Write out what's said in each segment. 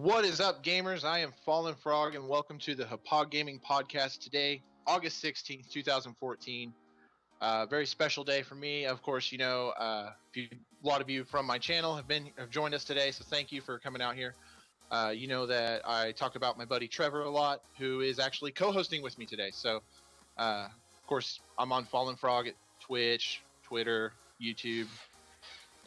What is up, gamers? I am Fallen Frog, and welcome to the Hauppauge Gaming Podcast today, August 16th, 2014. Very special day for me. Of course, a lot of you from my channel have joined us today, so thank you for coming out here. You know that I talk about my buddy Trevor a lot, who is actually co-hosting with me today. So, of course, I'm on Fallen Frog at Twitch, Twitter, YouTube,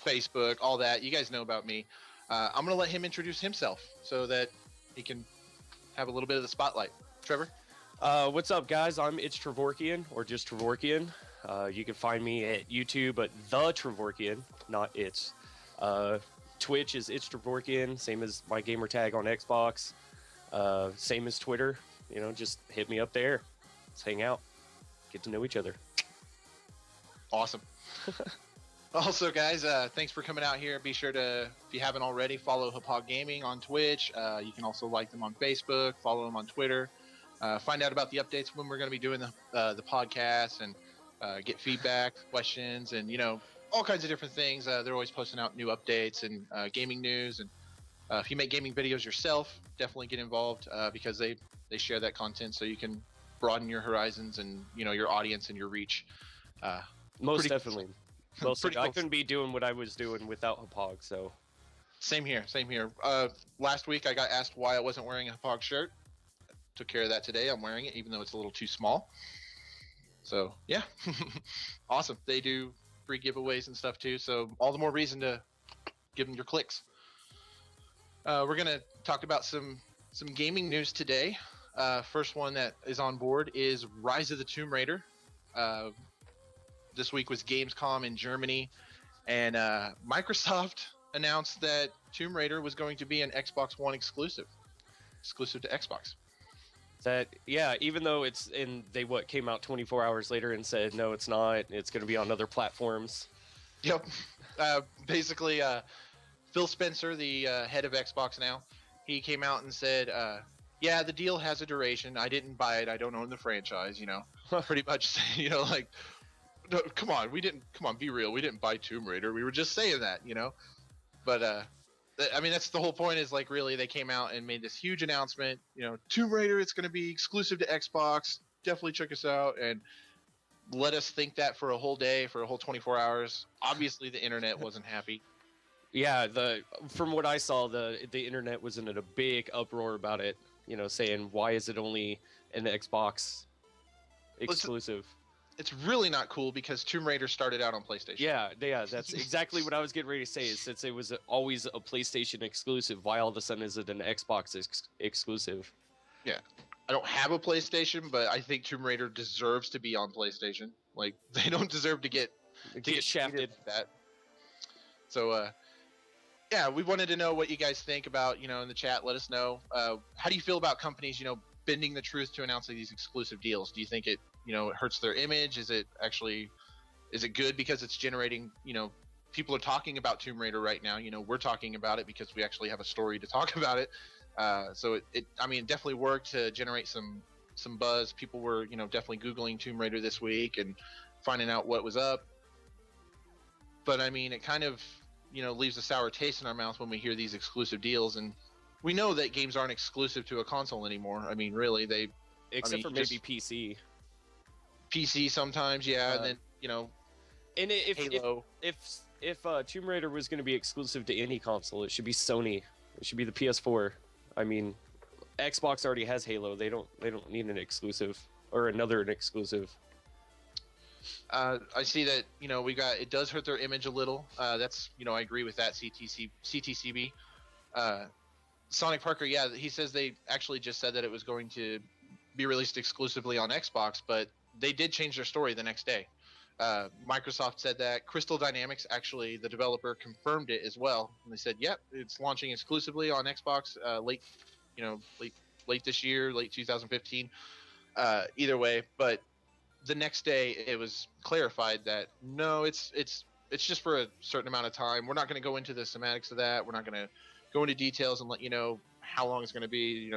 Facebook, all that. You guys know about me. I'm going to let him introduce himself so that he can have a little bit of the spotlight. Trevor? What's up, guys? I'm It's Trevorkian, or just Trevorkian. You can find me at YouTube at The Trevorkian, not It's. Twitch is It's Trevorkian, same as my gamer tag on Xbox. Same as Twitter. Just hit me up there. Let's hang out. Get to know each other. Awesome. Also, guys, thanks for coming out here. Be sure to, if you haven't already, follow Hauppauge Gaming on Twitch. You can also like them on Facebook, follow them on Twitter. Find out about the updates when we're going to be doing the podcast, and get feedback, questions, and all kinds of different things. They're always posting out new updates and gaming news. And if you make gaming videos yourself, definitely get involved because they share that content, so you can broaden your horizons and your audience and your reach. Most definitely. Well, I cool. couldn't be doing what I was doing without Hauppauge, so. Same here. Last week I got asked why I wasn't wearing a Hauppauge shirt. Took care of that today. I'm wearing it, even though it's a little too small. So, yeah. Awesome. They do free giveaways and stuff, too, so all the more reason to give them your clicks. We're going to talk about some gaming news today. First one that is on board is Rise of the Tomb Raider. This week was Gamescom in Germany, and Microsoft announced that Tomb Raider was going to be an Xbox One exclusive to Xbox. Even though they came out 24 hours later and said no, it's not. It's going to be on other platforms. Yep. Basically, Phil Spencer, the head of Xbox now, he came out and said, "Yeah, the deal has a duration. I didn't buy it. I don't own the franchise." Pretty much, like. No, come on, be real. We didn't buy Tomb Raider. We were just saying that, But, that's the whole point is, like, really, they came out and made this huge announcement, Tomb Raider, it's going to be exclusive to Xbox. Definitely check us out. And let us think that for a whole day, for a whole 24 hours. Obviously, the internet wasn't happy. Yeah, from what I saw, the internet was in a big uproar about it, saying, why is it only an Xbox exclusive? It's really not cool because Tomb Raider started out on PlayStation. Yeah, that's exactly what I was getting ready to say. Is since it was always a PlayStation exclusive, why all of a sudden is it an Xbox exclusive? Yeah, I don't have a PlayStation, but I think Tomb Raider deserves to be on PlayStation. Like, they don't deserve to get shafted. That. So, we wanted to know what you guys think about, in the chat. Let us know. How do you feel about companies, bending the truth to announce these exclusive deals? Do you think it hurts their image? Is it good because it's generating, people are talking about Tomb Raider right now. We're talking about it because we actually have a story to talk about it. So it definitely worked to generate some buzz. People were, definitely Googling Tomb Raider this week and finding out what was up. But it kind of, leaves a sour taste in our mouth when we hear these exclusive deals. And we know that games aren't exclusive to a console anymore. Really, except for maybe PC. PC sometimes, yeah. And then and Halo. If Tomb Raider was going to be exclusive to any console, it should be Sony. It should be the PS4. Xbox already has Halo. They don't need an exclusive or another exclusive. I see that it does hurt their image a little. That's I agree with that. CTCB. Sonic Parker, yeah, he says they actually just said that it was going to be released exclusively on Xbox, but they did change their story the next day. Microsoft said that. Crystal Dynamics, actually, the developer, confirmed it as well. And they said, yep, it's launching exclusively on Xbox late this year, late 2015. Either way, but the next day it was clarified that no, it's just for a certain amount of time. We're not going to go into the semantics of that. We're not going to go into details and let you know how long it's going to be.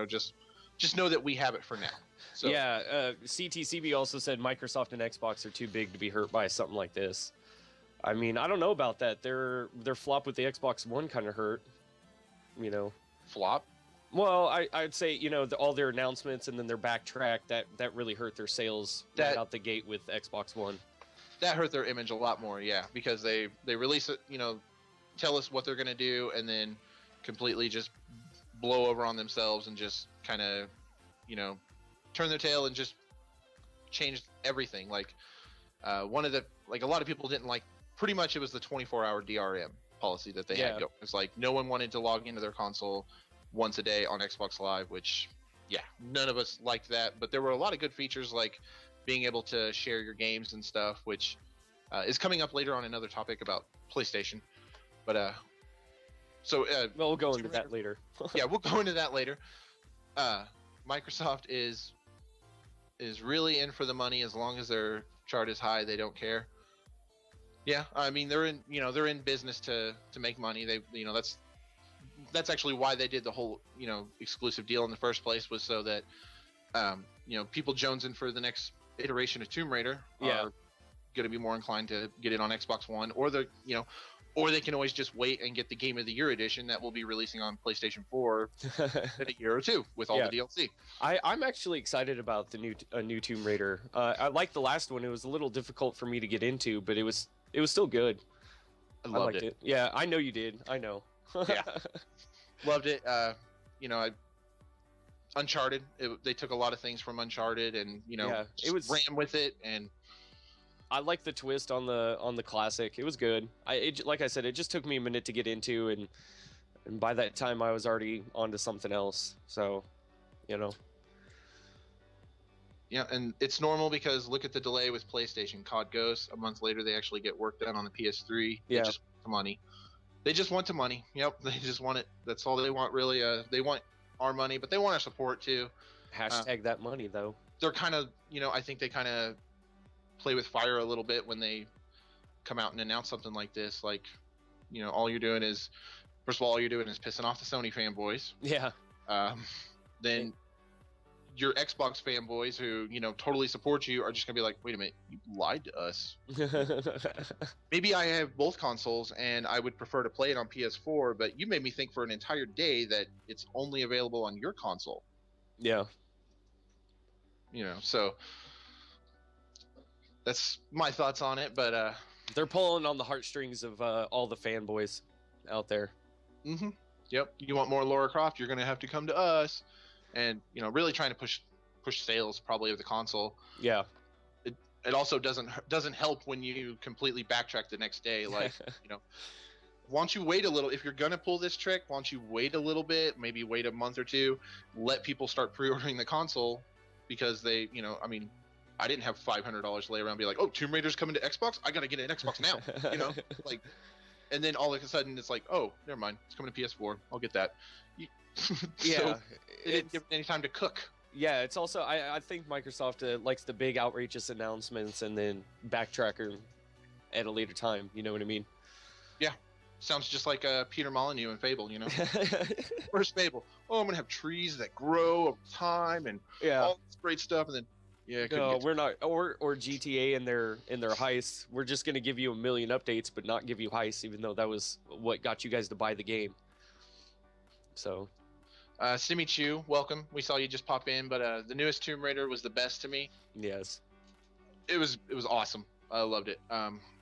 Just know that we have it for now. So, yeah, CTCB also said Microsoft and Xbox are too big to be hurt by something like this. I don't know about that. Their flop with the Xbox One kind of hurt. Flop? Well, I'd say, all their announcements and then their backtrack, that really hurt their sales right That out the gate with Xbox One. that hurt their image a lot more, yeah, because they release it, tell us what they're gonna do, and then completely just blow over on themselves and just kind of, turn their tail and just change everything. Like one of the like a lot of people didn't like. Pretty much, it was the 24-hour DRM policy that they had go. It's like no one wanted to log into their console once a day on Xbox Live, which, yeah, none of us liked that. But there were a lot of good features like being able to share your games and stuff, which is coming up later on another topic about PlayStation. But well, we'll go into that later. Yeah, we'll go into that later. Microsoft is really in for the money. As long as their chart is high, they don't care. Yeah, I mean they're in business to make money. They that's actually why they did the whole exclusive deal in the first place, was so that people jonesing for the next iteration of Tomb Raider are going to be more inclined to get it on Xbox One, or they can always just wait and get the Game of the Year edition that will be releasing on PlayStation 4 in a year or two with all the DLC. I'm actually excited about the new Tomb Raider. I like the last one. It was a little difficult for me to get into, but it was still good. I loved liked it. Yeah, I know you did. I know. Yeah, loved it. Uncharted. They took a lot of things from Uncharted and it was ran with it, and I like the twist on the classic. It was good. Like I said, it just took me a minute to get into, and by that time I was already onto something else. So, Yeah, and it's normal because look at the delay with PlayStation. COD Ghosts, a month later they actually get work done on the PS3. Yeah. They just want the money. They just want the money. Yep, they just want it. That's all they want, really. They want our money, but they want our support too. Hashtag that money, though. They're kind of, I think they kind of play with fire a little bit when they come out and announce something like this. Like, all you're doing is, first of all you're doing is pissing off the Sony fanboys. Yeah. Then your Xbox fanboys who, totally support you are just gonna be like, wait a minute, you lied to us. Maybe I have both consoles and I would prefer to play it on PS4, but you made me think for an entire day that it's only available on your console. Yeah. So that's my thoughts on it, but they're pulling on the heartstrings of all the fanboys out there. Mm-hmm. Yep. You want more Lara Croft, you're gonna have to come to us. And really trying to push sales probably of the console. Yeah. It also doesn't help when you completely backtrack the next day. Like, why don't you wait a little? If you're gonna pull this trick, why don't you wait a little bit? Maybe wait a month or two. Let people start pre-ordering the console, because they, I didn't have $500 to lay around and be like, oh, Tomb Raider's coming to Xbox. I gotta get an Xbox now. Like, and then all of a sudden it's like, oh, never mind, it's coming to PS4. I'll get that. Yeah, so it didn't give any time to cook. Yeah, it's also I think Microsoft likes the big outrageous announcements and then backtracker at a later time. You know what I mean? Yeah, sounds just like Peter Molyneux in Fable. First Fable. Oh, I'm gonna have trees that grow over time and all this great stuff, and then no, we're not. Or GTA in their heists. We're just gonna give you a million updates, but not give you heists, even though that was what got you guys to buy the game. So. Simi Chu, welcome. We saw you just pop in, but the newest Tomb Raider was the best to me. Yes. It was awesome. I loved it.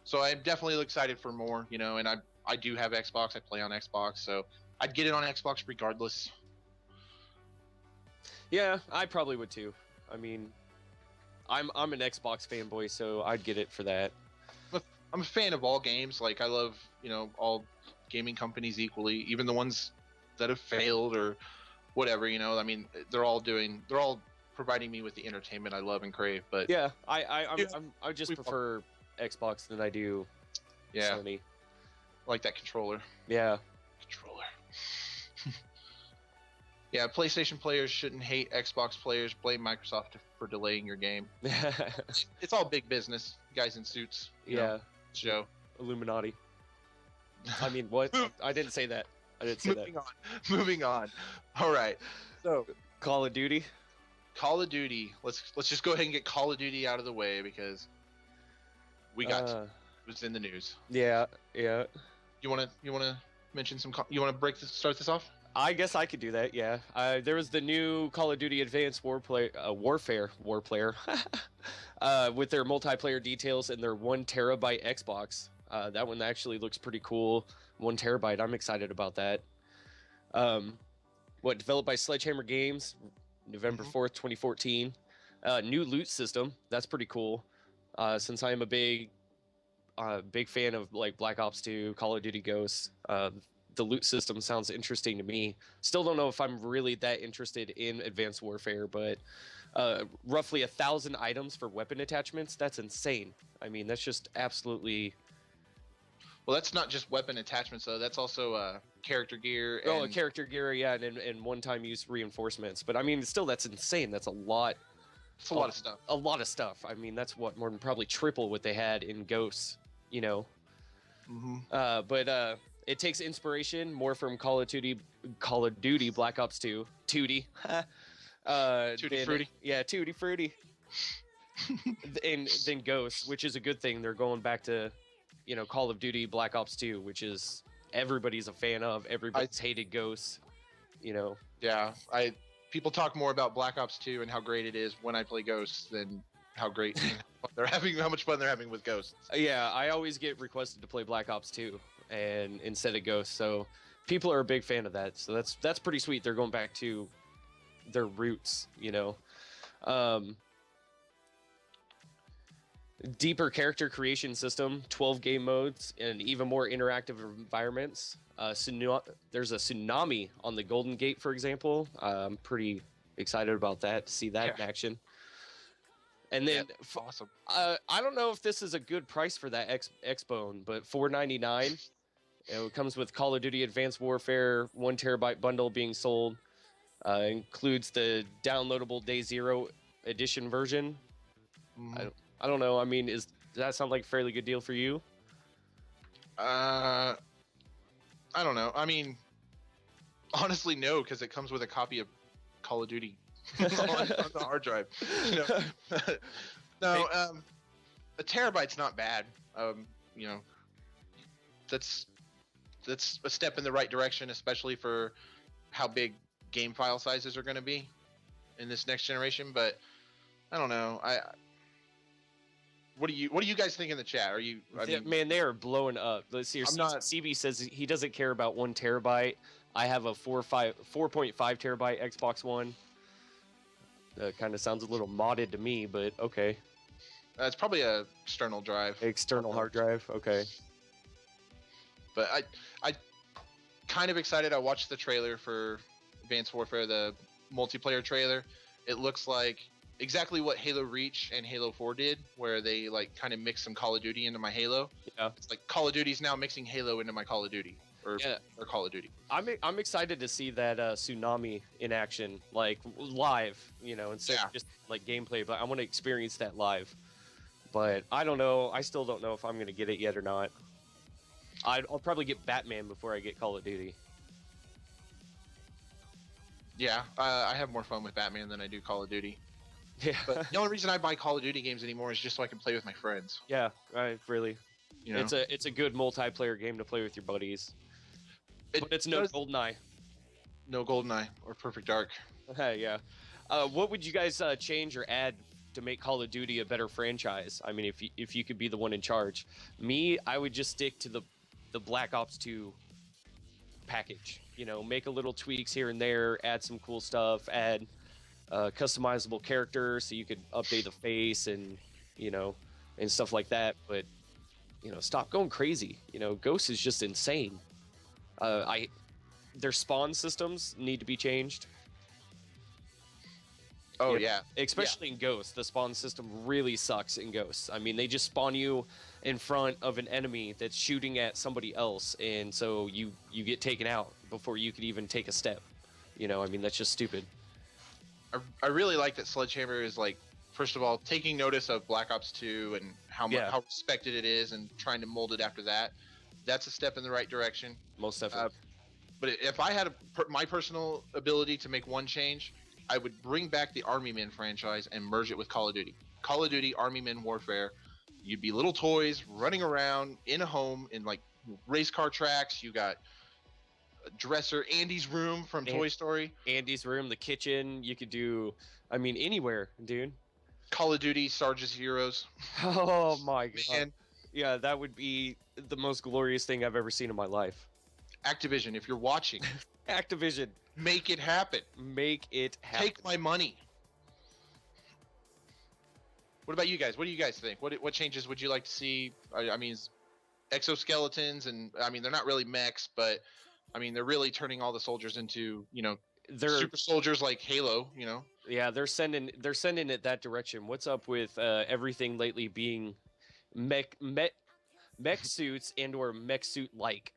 So I'm definitely excited for more, and I do have Xbox. I play on Xbox, so I'd get it on Xbox regardless. Yeah, I probably would too. I mean, I'm an Xbox fanboy, so I'd get it for that. I'm a fan of all games. Like, I love, all gaming companies equally, even the ones that have failed or whatever, I mean, they're all providing me with the entertainment I love and crave. But yeah, I just prefer Xbox than I do Sony. Like that controller. Yeah. Controller. Yeah, PlayStation players shouldn't hate Xbox players. Blame Microsoft for delaying your game. It's all big business. Guys in suits. Show. Illuminati. I mean, what? I didn't say that. I didn't say that. Moving on. All right. So, Call of Duty. Let's just go ahead and get Call of Duty out of the way, because we got it was in the news. Yeah. You want to mention some? You want to start this off? I guess I could do that. Yeah. There was the new Call of Duty Advanced Warfare with their multiplayer details and their 1 terabyte Xbox. That one actually looks pretty cool. 1 terabyte. I'm excited about that. Developed by Sledgehammer Games, November 4th, 2014. New loot system. That's pretty cool. Since I am a big fan of like Black Ops 2, Call of Duty Ghosts, the loot system sounds interesting to me. Still don't know if I'm really that interested in Advanced Warfare, but roughly 1,000 items for weapon attachments. That's insane. I mean, that's just absolutely. Well, that's not just weapon attachments though. That's also character gear. And... character gear, yeah, and one-time use reinforcements. But I mean, still, that's insane. That's a lot. It's a lot of stuff. A lot of stuff. I mean, that's what more than probably triple what they had in Ghosts. You know. But it takes inspiration more from Call of Duty Black Ops 2. Tootie. Tutti Frutti. Yeah, Tutti Frutti. and then Ghosts, which is a good thing. They're going back to, Call of Duty Black Ops 2, which is everybody's a fan of. Everybody's hated Ghosts. Yeah, people talk more about Black Ops 2 and how great it is when I play Ghosts than how much fun they're having with Ghosts. Yeah, I always get requested to play Black Ops 2 and instead of Ghosts, so people are a big fan of that. So that's pretty sweet. They're going back to their roots, Deeper character creation system, 12 game modes, and even more interactive environments. There's a tsunami on the Golden Gate, for example. I'm pretty excited about that, to see that in action. And then, awesome. I don't know if this is a good price for that X-Bone, but $4.99. It comes with Call of Duty Advanced Warfare 1 terabyte bundle being sold. Includes the downloadable Day Zero edition version. I don't know. I mean, does that sound like a fairly good deal for you? I don't know. I mean, honestly, no, because it comes with a copy of Call of Duty on the hard drive. No, a terabyte's not bad. That's a step in the right direction, especially for how big game file sizes are going to be in this next generation. But I don't know. What do you guys think in the chat? Man, they are blowing up. Let's see. CB says he doesn't care about 1 terabyte. I have a 4.5 terabyte Xbox One. Kind of sounds a little modded to me, but okay. It's probably a external drive. External hard drive. Okay. But I kind of excited. I watched the trailer for Advanced Warfare, the multiplayer trailer. It looks like exactly what Halo Reach and Halo 4 did, where they like kind of mixed some Call of Duty into my Halo. Yeah. It's like Call of Duty's now mixing Halo into my Call of Duty or Call of Duty. I'm excited to see that tsunami in action, like live, instead of just like gameplay. But I want to experience that live. But I don't know. I still don't know if I'm going to get it yet or not. I'll probably get Batman before I get Call of Duty. Yeah, I have more fun with Batman than I do Call of Duty. Yeah. But the only reason I buy Call of Duty games anymore is just so I can play with my friends. Yeah, right. Really. You know? It's a good multiplayer game to play with your buddies. But it's no GoldenEye. No GoldenEye or Perfect Dark. Yeah. What would you guys change or add to make Call of Duty a better franchise? I mean, if you could be the one in charge. Me, I would just stick to the Black Ops 2 package. Make a little tweaks here and there, add some cool stuff, add customizable characters so you could update the face and and stuff like that. But stop going crazy. Ghost is just insane. Their spawn systems need to be changed. Oh yeah, especially in Ghosts, the spawn system really sucks in Ghosts. I mean, they just spawn you in front of an enemy that's shooting at somebody else, and so you get taken out before you could even take a step. I mean, that's just stupid. I really like that Sledgehammer is like, first of all, taking notice of Black Ops 2 and how respected it is, and trying to mold it after that. That's a step in the right direction. Most definitely. But if I had my personal ability to make one change, I would bring back the Army Men franchise and merge it with Call of Duty. Call of Duty Army Men Warfare. You'd be little toys running around in a home in like race car tracks. You got dresser, Andy's room from An- Toy Story, Andy's room, the kitchen. You could do, I mean, anywhere, dude. Call of Duty, Sarge's Heroes. Oh my god. Man, Yeah, that would be the most glorious thing I've ever seen in my life. Activision, if you're watching, Activision, make it happen. make it happen. Take my money. What about you guys? What do you guys think? What changes would you like to see? I mean, exoskeletons, and I mean they're not really mechs, but I mean they're really turning all the soldiers into They're super soldiers like Halo. yeah, they're sending it that direction. What's up with everything lately being mech suits and or mech suit like,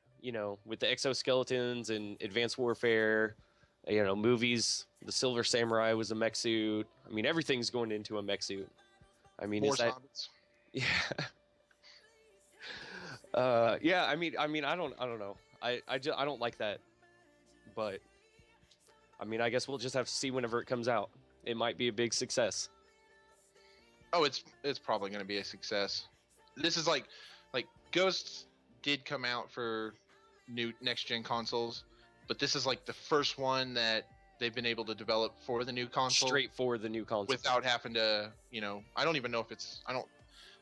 with the exoskeletons and advanced warfare, movies. The Silver Samurai was a mech suit. I mean, everything's going into a mech suit. I mean, More is that zombies. yeah. Yeah, I mean, I don't know. I don't like that. But I mean, I guess we'll just have to see whenever it comes out. It might be a big success. Oh, it's probably going to be a success. This is like Ghosts did come out for new next gen consoles, but this is like the first one that they've been able to develop for the new console Straight for the new console. without having to, I don't even know if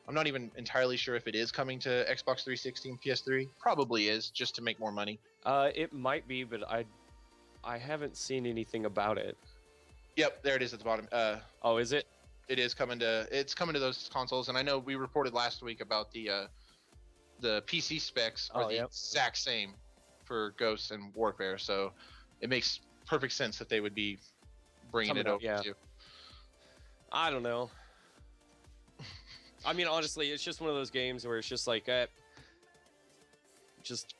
I'm not even entirely sure if it is coming to Xbox 360 and PS3. Probably is, just to make more money. It might be, but I haven't seen anything about it. Yep, there it is at the bottom. Oh, is it? It's coming to those consoles, and I know we reported last week about the PC specs are the exact same for Ghosts and Warfare, so it makes perfect sense that they would be bringing it over to. I don't know. I mean, honestly, it's just one of those games where it's just like, just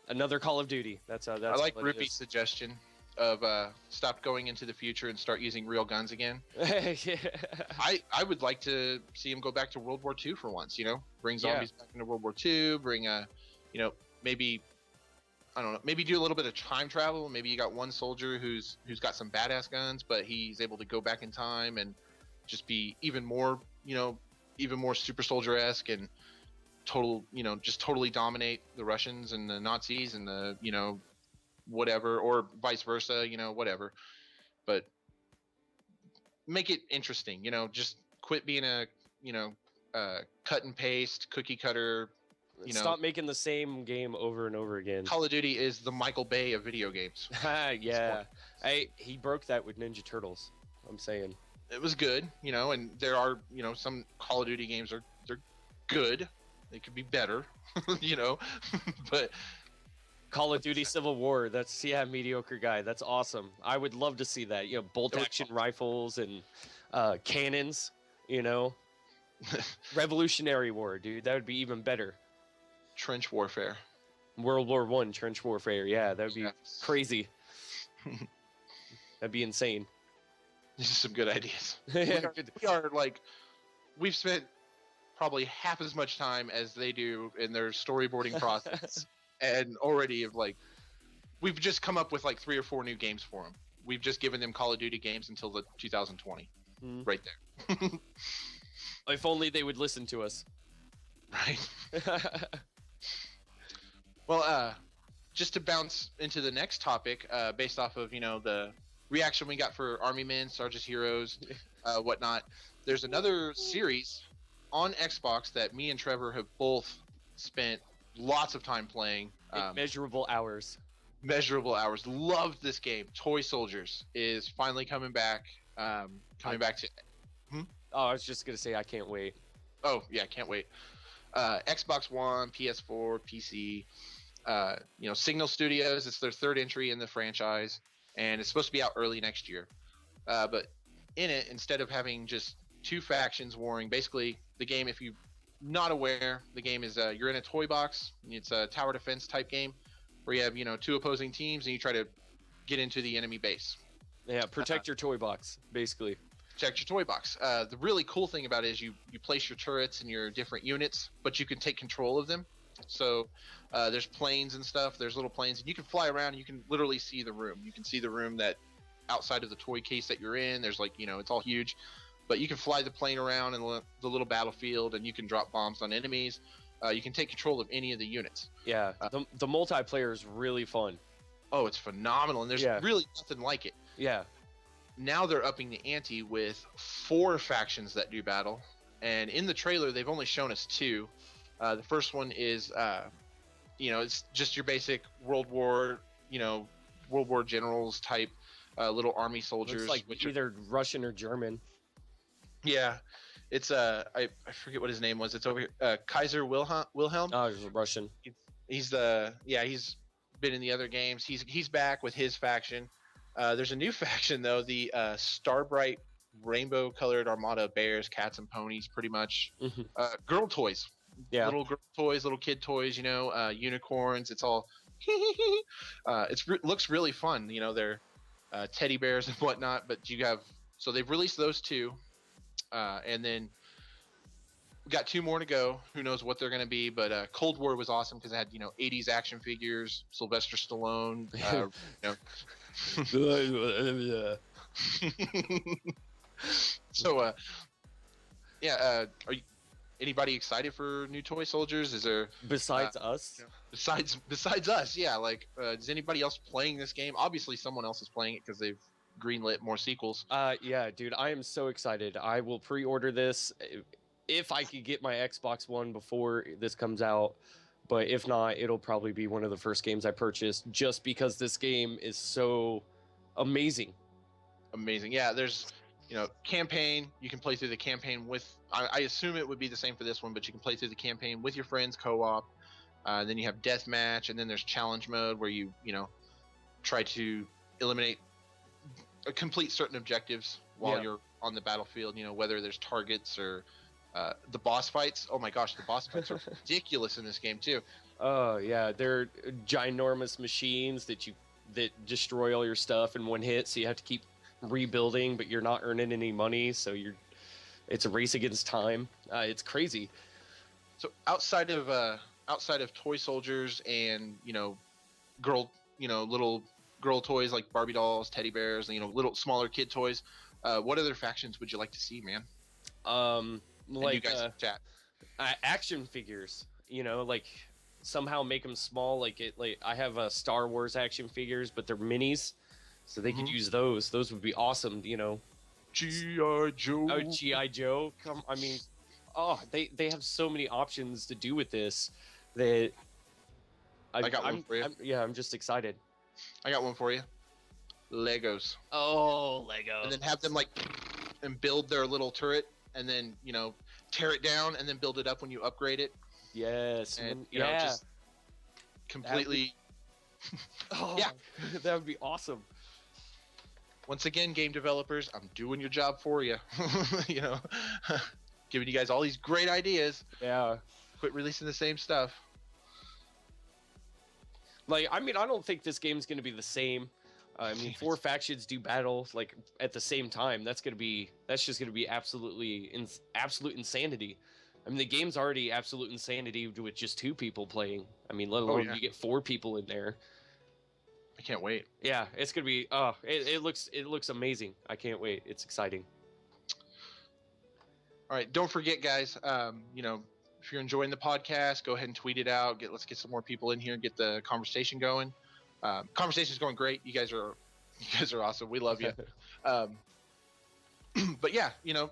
another Call of Duty. That's I like Rupee's suggestion of stop going into the future and start using real guns again. Yeah. I would like to see him go back to World War II for once. Bring zombies back into World War II. Bring maybe, I don't know, maybe do a little bit of time travel. Maybe you got one soldier who's got some badass guns, but he's able to go back in time and just be even more super soldier-esque and just totally dominate the Russians and the Nazis and the whatever, or vice versa, whatever. But make it interesting, just quit being a cut and paste cookie cutter. Stop making the same game over and over again. Call of Duty is the Michael Bay of video games. Yeah. He broke that with Ninja Turtles. I'm saying. It was good, and there are, some Call of Duty games they're good. They could be better, but Call of Duty Civil War, that's mediocre guy. That's awesome. I would love to see that. Bolt action rifles and cannons, Revolutionary War, dude. That would be even better. Trench warfare. World War I trench warfare. Yeah, that would be crazy. That'd be insane. These are some good ideas. We've spent probably half as much time as they do in their storyboarding process, and already we've just come up with 3 or 4 new games for them. We've just given them Call of Duty games until the 2020, right there. If only they would listen to us. Right. Well, just to bounce into the next topic, based off of the reaction we got for Army Men, Sarge's Heroes, whatnot. There's another series on Xbox that me and Trevor have both spent lots of time playing. Measurable hours. Loved this game. Toy Soldiers is finally coming back. Back to. Oh, I was just gonna say I can't wait. Oh yeah, can't wait. Xbox One, PS4, PC. Signal Studios. It's their 3rd entry in the franchise, and it's supposed to be out early next year. But in it, instead of having just 2 factions warring, basically the game, if you're not aware, the game is you're in a toy box. It's a tower defense type game where you have 2 opposing teams and you try to get into the enemy base. Yeah, protect your toy box, basically. Protect your toy box. The really cool thing about it is you place your turrets in your different units, but you can take control of them. So there's planes and stuff. There's little planes, and you can fly around and you can literally see the room. You can see the room that outside of the toy case that you're in. There's it's all huge, but you can fly the plane around in the little battlefield, and you can drop bombs on enemies. You can take control of any of the units. Yeah, the multiplayer is really fun. Oh, it's phenomenal, and there's really nothing like it. Yeah. Now they're upping the ante with 4 factions that do battle, and in the trailer they've only shown us 2. The first one is, it's just your basic World War generals type little army soldiers. Looks like either Russian or German. Yeah, it's I forget what his name was. It's over here. Kaiser Wilhelm. Oh, he's Russian. He's been in the other games. He's back with his faction. There's a new faction though, the Starbright rainbow colored armada of bears, cats, and ponies, pretty much. Girl toys. Yeah. Little girl toys, little kid toys, unicorns. It's all looks really fun. They're teddy bears and whatnot, but so they've released those 2. And then we got 2 more to go. Who knows what they're going to be, but Cold War was awesome because it had 80s action figures, Sylvester Stallone. So are you anybody excited for new toy soldiers? Is there besides us? Besides us, yeah. Like, is anybody else playing this game? Obviously, someone else is playing it because they've greenlit more sequels. Yeah, dude, I am so excited. I will pre-order this if I could get my Xbox One before this comes out. But if not, it'll probably be one of the first games I purchase just because this game is so amazing. Amazing. Yeah, there's, campaign. You can play through the campaign with, I assume it would be the same for this one, but you can play through the campaign with your friends, co-op. Then you have deathmatch, and then there's challenge mode where you try to eliminate complete certain objectives while you're on the battlefield, whether there's targets or the boss fights. Oh my gosh, the boss fights are ridiculous in this game too. Oh yeah, they're ginormous machines that destroy all your stuff in one hit, so you have to keep rebuilding, but you're not earning any money, so it's a race against time. It's crazy. So outside of toy soldiers and little girl toys like Barbie dolls, teddy bears, little smaller kid toys, what other factions would you like to see, man? Like you guys chat. Action figures, like somehow make them small. Like I have Star Wars action figures, but they're minis, so they could use those. Those would be awesome. G.I. Joe. Oh, G.I. Joe. They have so many options to do with this that I got one for you. I'm just excited. I got one for you. Legos. Oh, Legos. And then have them and build their little turret, and then tear it down, and then build it up when you upgrade it. Yes. And just completely. Yeah, that would be awesome. Once again, game developers, I'm doing your job for you. Giving you guys all these great ideas. Yeah. Quit releasing the same stuff. I don't think this game's going to be the same. 4 factions do battle at the same time. That's just going to be absolute insanity. The game's already absolute insanity with just 2 people playing. Let alone you get 4 people in there. I can't wait. Yeah, it's going to be it looks amazing. I can't wait. It's exciting. All right, don't forget, guys, if you're enjoying the podcast, go ahead and tweet it out. Let's get some more people in here and get the conversation going. Conversation's going great. You guys are awesome. We love you. But yeah,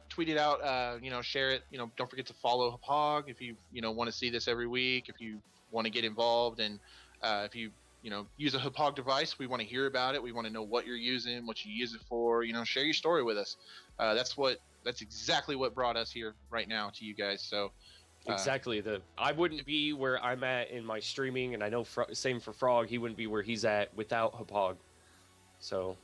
tweet it out, share it. Don't forget to follow Hauppauge if you want to see this every week, if you want to get involved, and if you use a Hauppauge device, we want to hear about it. We want to know what you're using, what you use it for. Share your story with us. That's exactly what brought us here right now to you guys. So exactly. I wouldn't be where I'm at in my streaming, and I know same for Frog. He wouldn't be where he's at without Hauppauge. So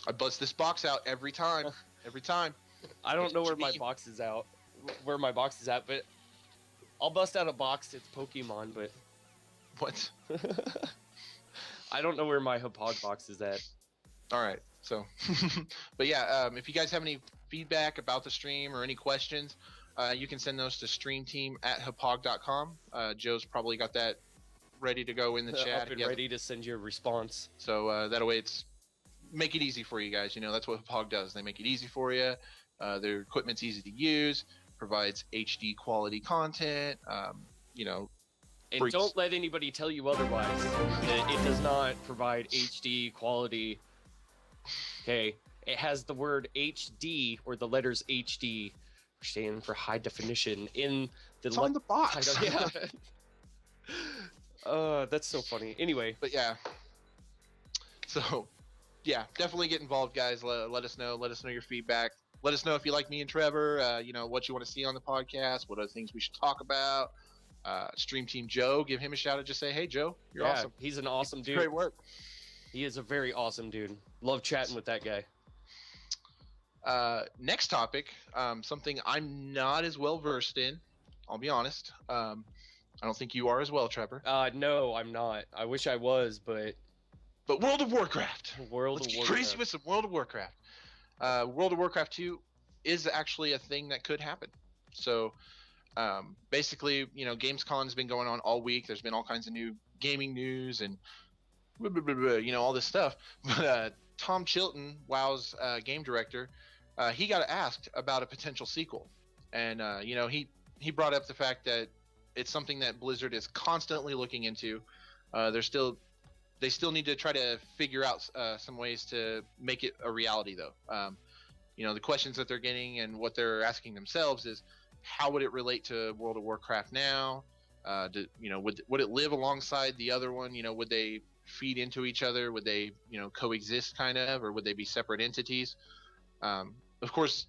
I bust this box out every time. Every time. I don't know where my box is at, but I'll bust out a box. It's Pokemon, but what? I don't know where my Hauppauge box is at. All right. So, but yeah, if you guys have any feedback about the stream or any questions, you can send those to streamteam@hauppauge.com. Joe's probably got that ready to go in the chat. Up and ready to send you a response. So that way make it easy for you guys. That's what Hauppauge does. They make it easy for you. Their equipment's easy to use, provides HD quality content. And Freaks. don't let anybody tell you otherwise. That it does not provide HD quality. Okay, it has the word HD or the letters HD, standing for high definition in the. It's on the box. Title. Yeah. That's so funny. Anyway, but yeah. So, yeah, definitely get involved, guys. Let us know. Let us know your feedback. Let us know if you like me and Trevor. What you want to see on the podcast. What are the things we should talk about? Stream Team Joe, give him a shout out. Just say, hey, Joe, you're awesome. He's an awesome dude. Great work. He is a very awesome dude. Love chatting with that guy. Next topic, something I'm not as well versed in. I'll be honest. I don't think you are as well, Trevor. No, I'm not. I wish I was, but World of Warcraft. Let's get crazy with some World of Warcraft. World of Warcraft 2 is actually a thing that could happen. So, basically, Gamescom's been going on all week. There's been all kinds of new gaming news and all this stuff. But Tom Chilton, WoW's game director, he got asked about a potential sequel, and he brought up the fact that it's something that Blizzard is constantly looking into. They still need to try to figure out some ways to make it a reality, though. The questions that they're getting and what they're asking themselves is, how would it relate to World of Warcraft now? Would it live alongside the other one? Would they feed into each other? Would they, coexist kind of, or would they be separate entities? Of course,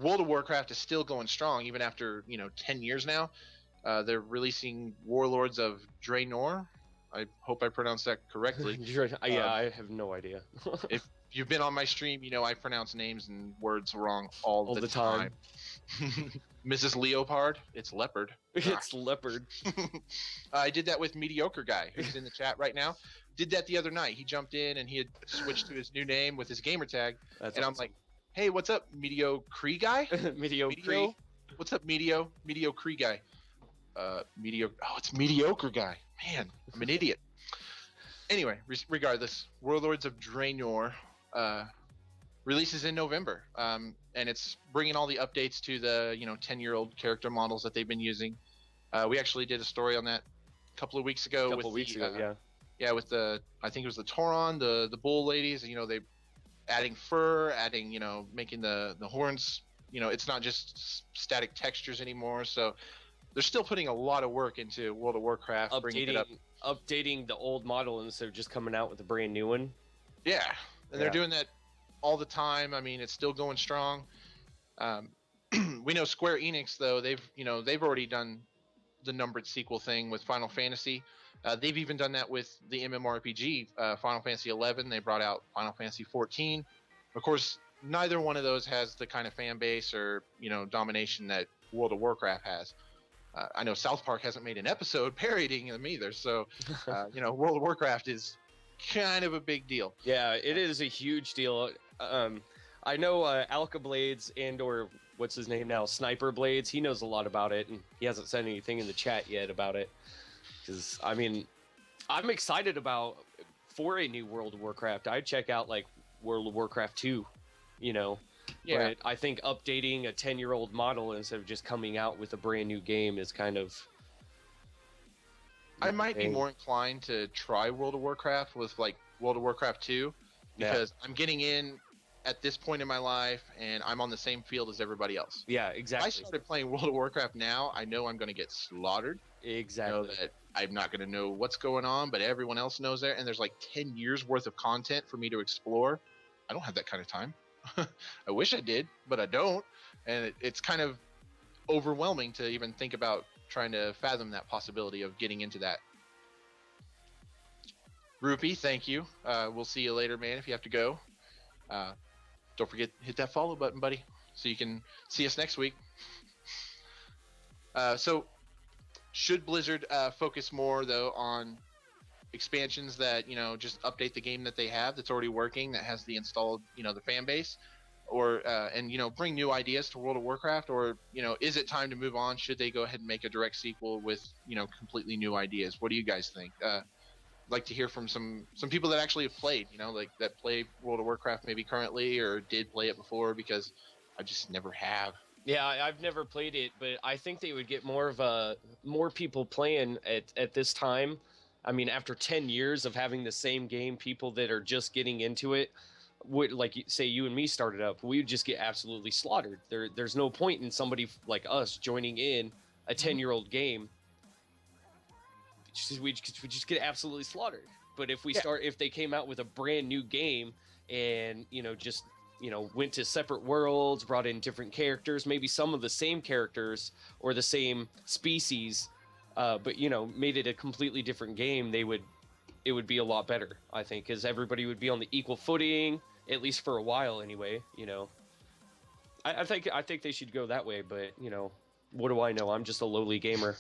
World of Warcraft is still going strong even after 10 years now. They're releasing Warlords of Draenor. I hope I pronounced that correctly. I have no idea. If you've been on my stream, I pronounce names and words wrong all the time. Mrs. Leopard, it's leopard. It's leopard. I did that with Mediocre Guy, who's in the chat right now. Did that the other night. He jumped in and he had switched to his new name with his gamer tag. That's and awesome. I'm like, hey, what's up, Mediocre Guy? Mediocre. What's up, Mediocre Guy? It's Mediocre Guy. Man, I'm an idiot. Anyway, regardless, Warlords of Draenor releases in November, and it's bringing all the updates to the 10-year-old character models that they've been using. We actually did a story on that a couple of weeks ago. Yeah, with the, I think it was the Tauron, the bull ladies. They adding fur, making the horns. It's not just static textures anymore. So they're still putting a lot of work into World of Warcraft, bringing it up. Updating the old model instead of just coming out with a brand new one. Yeah, and they're doing that all the time. I mean, it's still going strong. We know Square Enix, though, they've already done the numbered sequel thing with Final Fantasy. They've even done that with the MMORPG, Final Fantasy 11. They brought out Final Fantasy 14. Of course, neither one of those has the kind of fan base or domination that World of Warcraft has. I know South Park hasn't made an episode parodying them either, so World of Warcraft is kind of a big deal. Yeah, it is a huge deal. I know Alka Blades or what's his name now, Sniper Blades. He knows a lot about it, and he hasn't said anything in the chat yet about it. Because I'm excited for a new World of Warcraft. I'd check out like World of Warcraft 2, Yeah. But I think updating a 10-year-old model instead of just coming out with a brand new game is kind of. I might be more inclined to try World of Warcraft with like World of Warcraft 2 because I'm getting in at this point in my life and I'm on the same field as everybody else. Yeah, exactly. If I started playing World of Warcraft now, I know I'm going to get slaughtered. Exactly. I know that I'm not going to know what's going on, but everyone else knows that, and there's like 10 years worth of content for me to explore. I don't have that kind of time. I wish I did, but I don't, and it's kind of overwhelming to even think about trying to fathom that possibility of getting into that. Rupee, thank you. We'll see you later, man, if you have to go. Don't forget, hit that follow button, buddy, so you can see us next week. So should Blizzard focus more, though, on expansions that just update the game that they have that's already working, that has the installed the fan base, or and bring new ideas to World of Warcraft, or is it time to move on? Should they go ahead and make a direct sequel with completely new ideas? What do you guys think? I'd like to hear from some people that actually have played, like that play World of Warcraft maybe currently or did play it before, because I just never have. Yeah, I've never played it, but I think they would get more people playing at this time. I mean, after 10 years of having the same game, people that are just getting into it would, like, say you and me started up, we would just get absolutely slaughtered. There's no point in somebody like us joining in a 10-year-old game. We just get absolutely slaughtered. But if they came out with a brand new game and, just went to separate worlds, brought in different characters, maybe some of the same characters or the same species, but made it a completely different game, it would be a lot better, I think, because everybody would be on the equal footing, at least for a while anyway. I think they should go that way, but what do I know? I'm just a lowly gamer.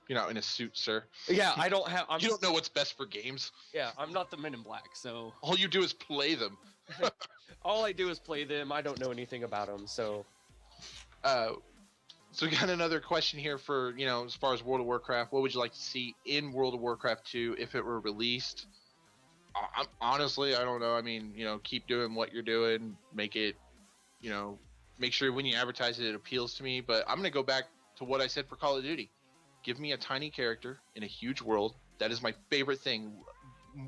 You're not in a suit, sir. Yeah, I don't have. You don't know what's best for games. Yeah, I'm not the Men in Black, so all you do is play them. All I do is play them. I don't know anything about them, so. So we got another question here for as far as World of Warcraft. What would you like to see in World of Warcraft 2 if it were released? Honestly, I don't know. I mean, keep doing what you're doing. Make it, make sure when you advertise it, it appeals to me. But I'm gonna go back to what I said for Call of Duty. Give me a tiny character in a huge world. That is my favorite thing.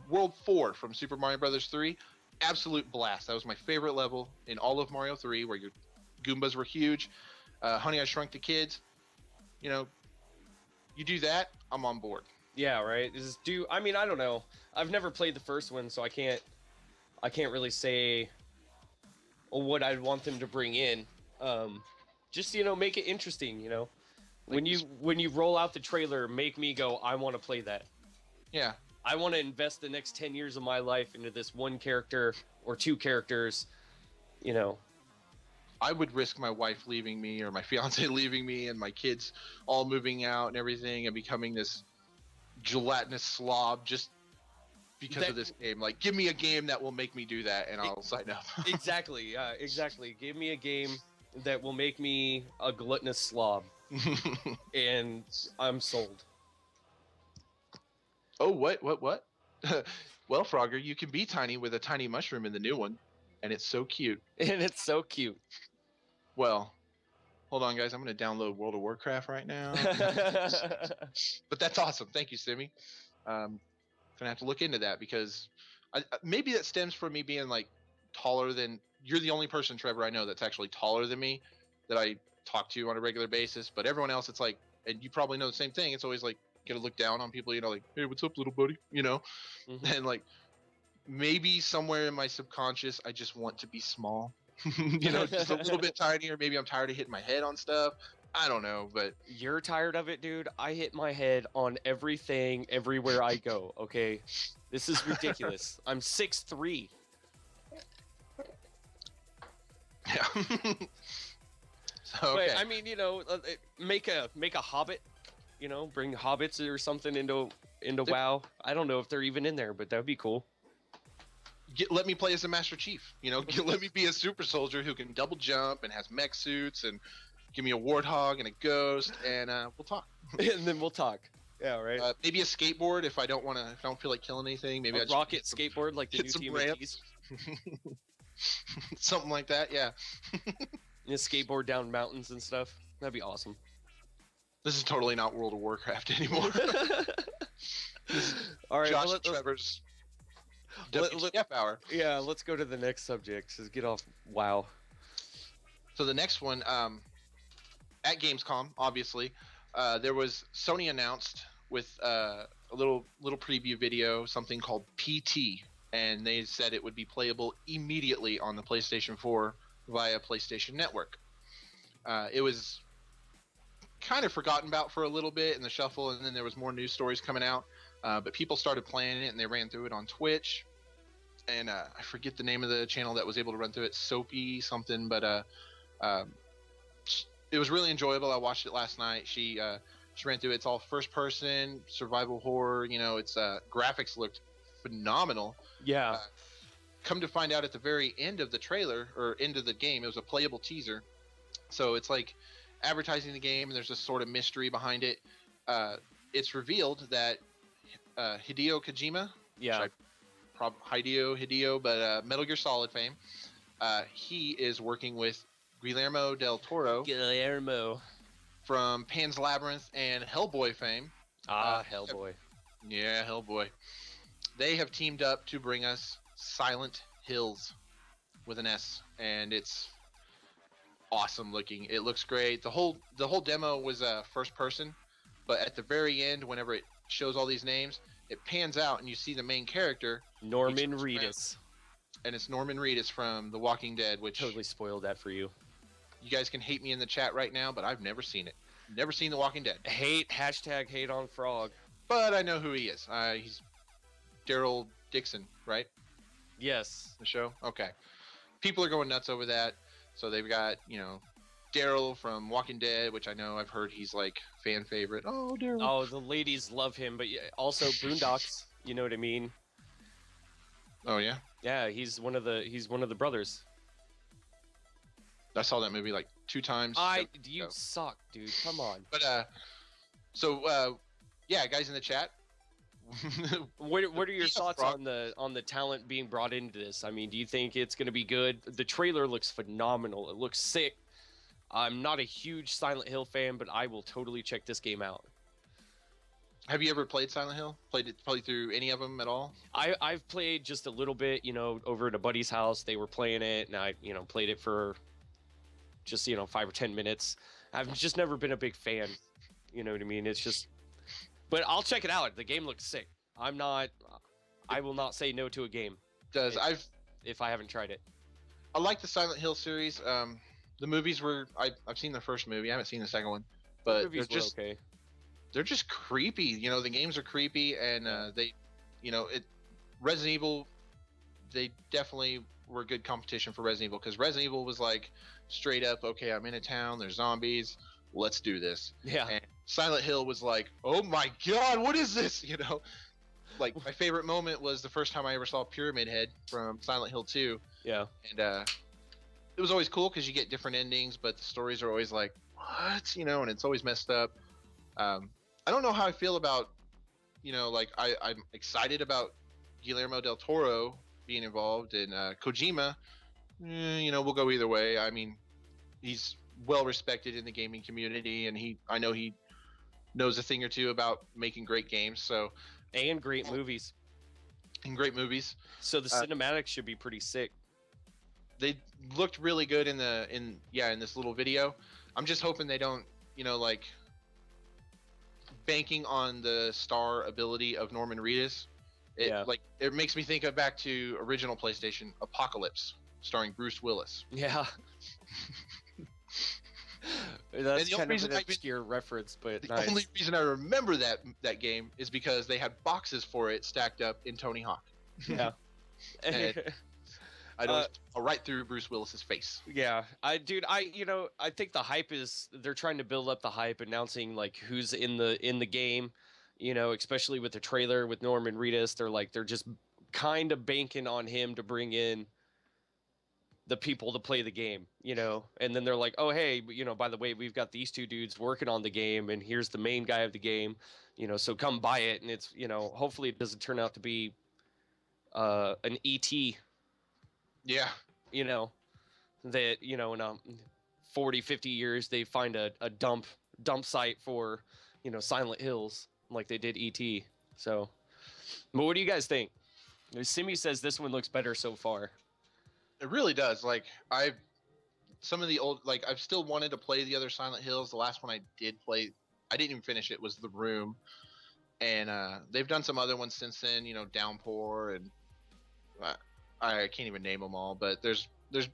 World 4 from Super Mario Bros. 3, absolute blast. That was my favorite level in all of Mario 3, where your Goombas were huge. Honey, I Shrunk the Kids. You do that, I'm on board. Yeah, right. I mean, I don't know. I've never played the first one, so I can't really say what I'd want them to bring in. Just make it interesting. When you roll out the trailer, make me go, I want to play that. Yeah. I want to invest the next 10 years of my life into this one character or two characters, I would risk my wife leaving me or my fiance leaving me and my kids all moving out and everything and becoming this gelatinous slob just because of this game. Like, give me a game that will make me do that and I'll sign up. Exactly. Exactly. Give me a game that will make me a gluttonous slob. And I'm sold. Oh, what? Well, Frogger, you can be tiny with a tiny mushroom in the new one, and it's so cute. And it's so cute. Well, hold on, guys. I'm going to download World of Warcraft right now. But that's awesome. Thank you, Simi. Gonna have to look into that because maybe that stems from me being like taller than you're. The only person, Trevor, I know that's actually taller than me that I talk to on a regular basis. But everyone else, it's like, and you probably know the same thing. It's always like, gotta look down on people, like, hey, what's up, little buddy, Mm-hmm. And like maybe somewhere in my subconscious, I just want to be small, just a little bit tinier. Maybe I'm tired of hitting my head on stuff. I don't know, but you're tired of it, dude. I hit my head on everything, everywhere I go. Okay, this is ridiculous. I'm 6'3". Yeah. So, okay. But, I mean, make a hobbit. Bring hobbits or something into WoW. I don't know if they're even in there, but that would be cool. Let me play as a Master Chief. Let me be a super soldier who can double jump and has mech suits, and give me a warthog and a ghost, and we'll talk. And then we'll talk. Yeah, right. Maybe a skateboard if I don't feel like killing anything. Maybe a rocket skateboard like the new TMNTs. Something like that. Yeah. And skateboard down mountains and stuff. That'd be awesome. This is totally not World of Warcraft anymore. All right, Josh Trevor's WTF hour. Yeah, let's go to the next subject. Let's get off WoW. So the next one, at Gamescom, obviously, there was Sony announced with a little preview video, something called PT, and they said it would be playable immediately on the PlayStation 4 via PlayStation Network. It was kind of forgotten about for a little bit in the shuffle, and then there was more news stories coming out, but people started playing it and they ran through it on Twitch, and I forget the name of the channel that was able to run through it, Soapy something, but it was really enjoyable. I watched it last night. She ran through it. It's all first person survival horror. It's graphics looked phenomenal. Yeah. Come to find out at the very end of the trailer or end of the game, it was a playable teaser, so it's like advertising the game, and there's this sort of mystery behind it. It's revealed that Hideo Kojima, Hideo, but Metal Gear Solid fame, he is working with Guillermo del Toro Guillermo. from Pan's Labyrinth and Hellboy fame. Hellboy. Yeah, Hellboy. They have teamed up to bring us Silent Hills with an S, and it's awesome looking. It looks great. The whole demo was first person, but at the very end, whenever it shows all these names, it pans out and you see the main character, Norman Reedus. And it's Norman Reedus from The Walking Dead, which totally spoiled that for you. You guys can hate me in the chat right now, but I've never seen it. Never seen The Walking Dead. Hate on Frog. But I know who he is. He's Daryl Dixon, right? Yes. The show? Okay. People are going nuts over that. So they've got, Daryl from Walking Dead, which I know I've heard he's like fan favorite. Oh, Daryl. Oh, the ladies love him, but also Boondocks, you know what I mean? Oh yeah? Yeah, he's one of the brothers. I saw that movie like 2 times. You suck, dude. Come on. But yeah, guys in the chat. What are your thoughts on the talent being brought into this? I mean, do you think it's going to be good? The trailer looks phenomenal. It looks sick. I'm not a huge Silent Hill fan, but I will totally check this game out. Have you ever played Silent Hill? Played through any of them at all? I've played just a little bit, over at a buddy's house. They were playing it, and I, played it for just, 5 or 10 minutes. I've just never been a big fan. You know what I mean? It's just... But I'll check it out. The game looks sick. I will not say no to a game. If I haven't tried it. I like the Silent Hill series. The movies I've seen the first movie. I haven't seen the second one, but they're just creepy. The games are creepy, and Resident Evil, they definitely were good competition for Resident Evil, because Resident Evil was like straight up, okay, I'm in a town, there's zombies, let's do this. Yeah. And Silent Hill was like, oh my god, what is this? Like my favorite moment was the first time I ever saw Pyramid Head from Silent Hill 2. Yeah. And it was always cool because you get different endings, but the stories are always like, what? And it's always messed up. I don't know how I feel about, I'm excited about Guillermo del Toro being involved, and Kojima, we'll go either way. I mean, he's well respected in the gaming community, and I know he knows a thing or two about making great games. And great movies. So the cinematics should be pretty sick. They looked really good in this little video. I'm just hoping they don't, banking on the star ability of Norman Reedus. It makes me think back to original PlayStation Apocalypse, starring Bruce Willis. Yeah. That's kind of an obscure reference, but the only reason I remember that game is because they had boxes for it stacked up in Tony Hawk. Yeah. I'll right through Bruce Willis's face. Yeah, I think the hype is, they're trying to build up the hype, announcing like who's in the game, especially with the trailer with Norman Reedus. They're just kind of banking on him to bring in the people to play the game, and then they're like, oh hey, by the way, we've got these 2 dudes working on the game, and here's the main guy of the game, so come buy it. And it's, hopefully it doesn't turn out to be an ET. Yeah. That, in 40, 50 years, they find a dump site for, Silent Hills, like they did E.T. So, but what do you guys think? Simi says this one looks better so far. It really does. Like, some of the old, like, I've still wanted to play the other Silent Hills. The last one I did play, I didn't even finish it, was The Room. And they've done some other ones since then, Downpour, and I can't even name them all, but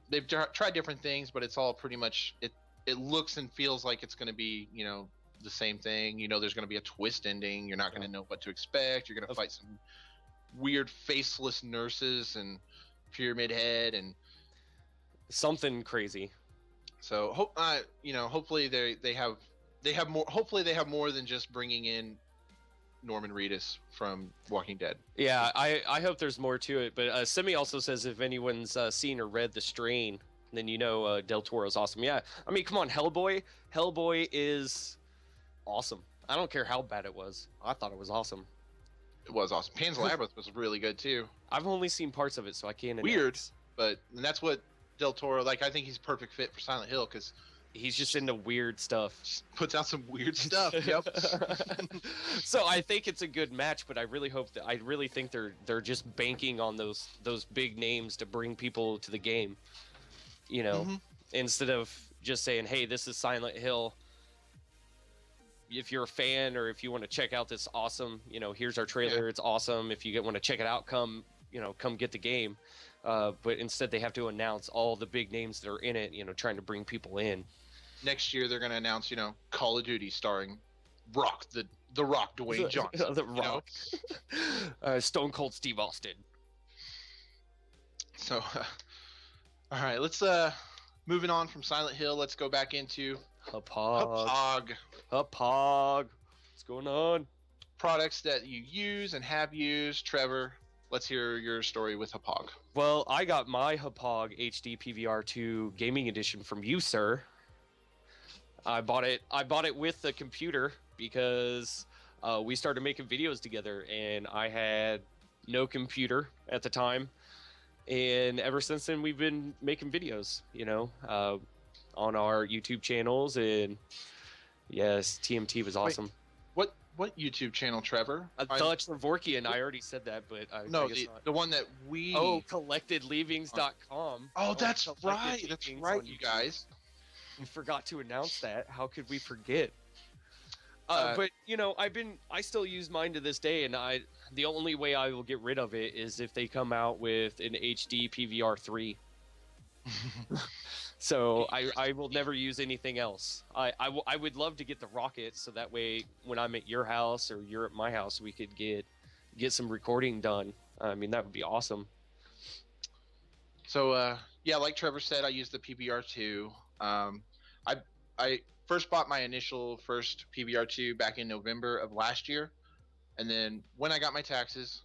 they've tried different things, but it's all pretty much, it looks and feels like it's going to be, the same thing. There's going to be a twist ending. You're not going to know what to expect. You're going to fight some weird faceless nurses and Pyramid Head and something crazy. So hopefully they have more. Hopefully they have more than just bringing in Norman Reedus from Walking Dead. Yeah, I hope there's more to it. But Simi also says if anyone's seen or read The Strain, then Del Toro's awesome. Yeah, I mean, come on, Hellboy is awesome. I don't care how bad it was. I thought it was awesome. It was awesome. Pan's Labyrinth was really good too. I've only seen parts of it, so I can't. Weird, but that's what Del Toro. Like, I think he's a perfect fit for Silent Hill because He's just into weird stuff. just puts out some weird stuff. Yep. So I think it's a good match, but I really think they're just banking on those big names to bring people to the game. You know, Mhm. instead of just saying, "Hey, this is Silent Hill. If you're a fan or if you want to check out this awesome, here's our trailer. Yeah. It's awesome. If you want to check it out, come get the game." But instead, they have to announce all the big names that are in it. Trying to bring people in. Next year they're going to announce, Call of Duty starring Rock, the Rock, Dwayne Johnson. The you know? Rock. Stone Cold Steve Austin. So, all right, let's moving on from Silent Hill. Let's go back into Hauppauge. Hauppauge. What's going on? Products that you use and have used. Trevor, let's hear your story with Hauppauge. Well, I got my Hauppauge HD PVR2 Gaming Edition from you, sir. I bought it with the computer because we started making videos together, and I had no computer at the time. And ever since then, we've been making videos, on our YouTube channels. And yes, TMT was awesome. What YouTube channel, Trevor? The Trevorkian, I already said that, but I guess not. the one that we. Oh, collectedleavings.com. Oh, that's Collected right. That's Leavings right, on you YouTube. guys. We forgot to announce that. How could we forget? But I still use mine to this day, and the only way I will get rid of it is if they come out with an HD PVR 3. So I will never use anything else. I would love to get the Rocket, so that way when I'm at your house or you're at my house, we could get some recording done. I mean, that would be awesome. So yeah, like Trevor said, I used the PBR2. I first bought my first PBR2 back in November of last year, and then when I got my taxes,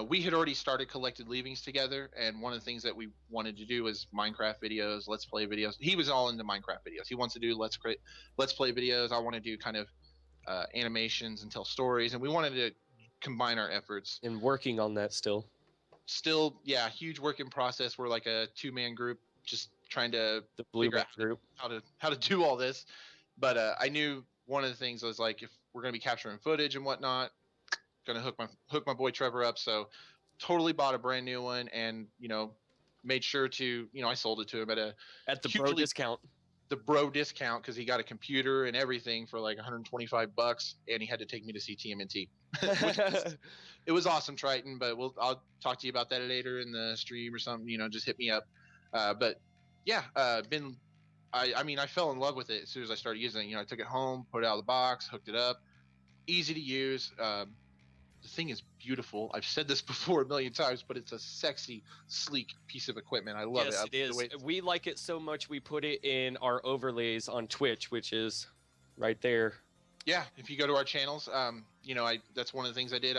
we had already started Collected Leavings together, and one of the things that we wanted to do was Minecraft videos, Let's Play videos. He was all into Minecraft videos. He wants to do Let's Play videos. I want to do kind of animations and tell stories, and we wanted to combine our efforts. And working on that still. Yeah, huge work in process. We're like a 2-man group, just trying to The Blue figure Man out Group. how to do all this. But I knew one of the things was, like, if we're going to be capturing footage and whatnot, gonna hook my boy Trevor up. So totally bought a brand new one, and made sure to I sold it to him At the bro discount. the bro discount, because he got a computer and everything for like $125, and he had to take me to see TMNT. It was awesome, Triton, but I'll talk to you about that later in the stream or something. Just hit me up. But yeah, I fell in love with it as soon as I started using it. I took it home, put it out of the box, hooked it up, easy to use. The thing is beautiful. I've said this before a million times, but it's a sexy, sleek piece of equipment. I love Yes, it. it is. We like it so much we put it in our overlays on Twitch, which is right there. Yeah, if you go to our channels, that's one of the things I did.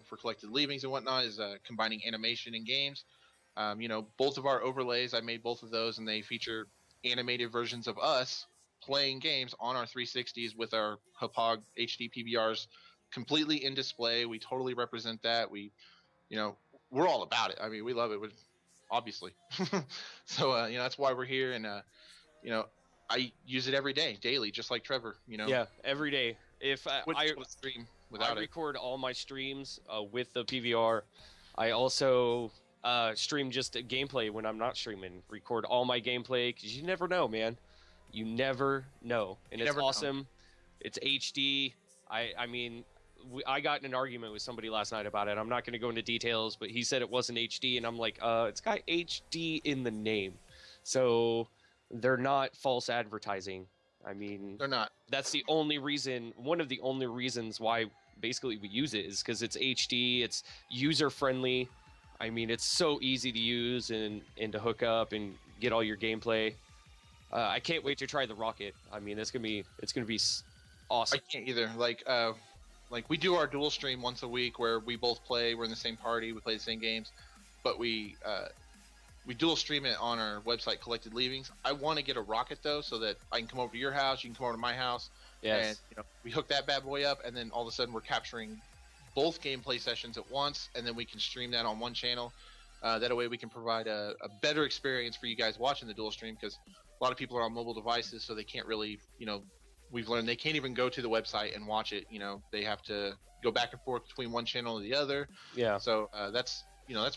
For Collected Leavings and whatnot is combining animation and games. Both of our overlays, I made both of those, and they feature animated versions of us playing games on our 360s with our Hauppauge HD PVRs completely in display. We totally represent that. We're all about it. I mean, we love it. Obviously. So that's why we're here, and I use it every day, daily, just like Trevor. Yeah, every day. If I stream without it. record all my streams with the PVR. I also stream just gameplay when I'm not streaming. Record all my gameplay, because you never know, man. You never know, and it's awesome. It's HD. I got in an argument with somebody last night about it. I'm not going to go into details, but he said it wasn't HD, and I'm like, it's got HD in the name, so they're not false advertising. I mean, They're not. That's the only reason. One of the only reasons why basically we use it is because it's HD. It's user friendly. I mean, it's so easy to use and to hook up and get all your gameplay. I can't wait to try the Rocket. I mean, it's gonna be awesome. I can't either. Like we do our dual stream once a week where we both play. We're in the same party. We play the same games, but we dual stream it on our website, Collected Leavings. I want to get a Rocket though, so that I can come over to your house. You can come over to my house. Yes. And we hook that bad boy up, and then all of a sudden we're capturing both gameplay sessions at once, and then we can stream that on one channel. That way we can provide a better experience for you guys watching the dual stream, because a lot of people are on mobile devices, so they can't really, we've learned they can't even go to the website and watch it. They have to go back and forth between one channel and the other. Yeah. So that's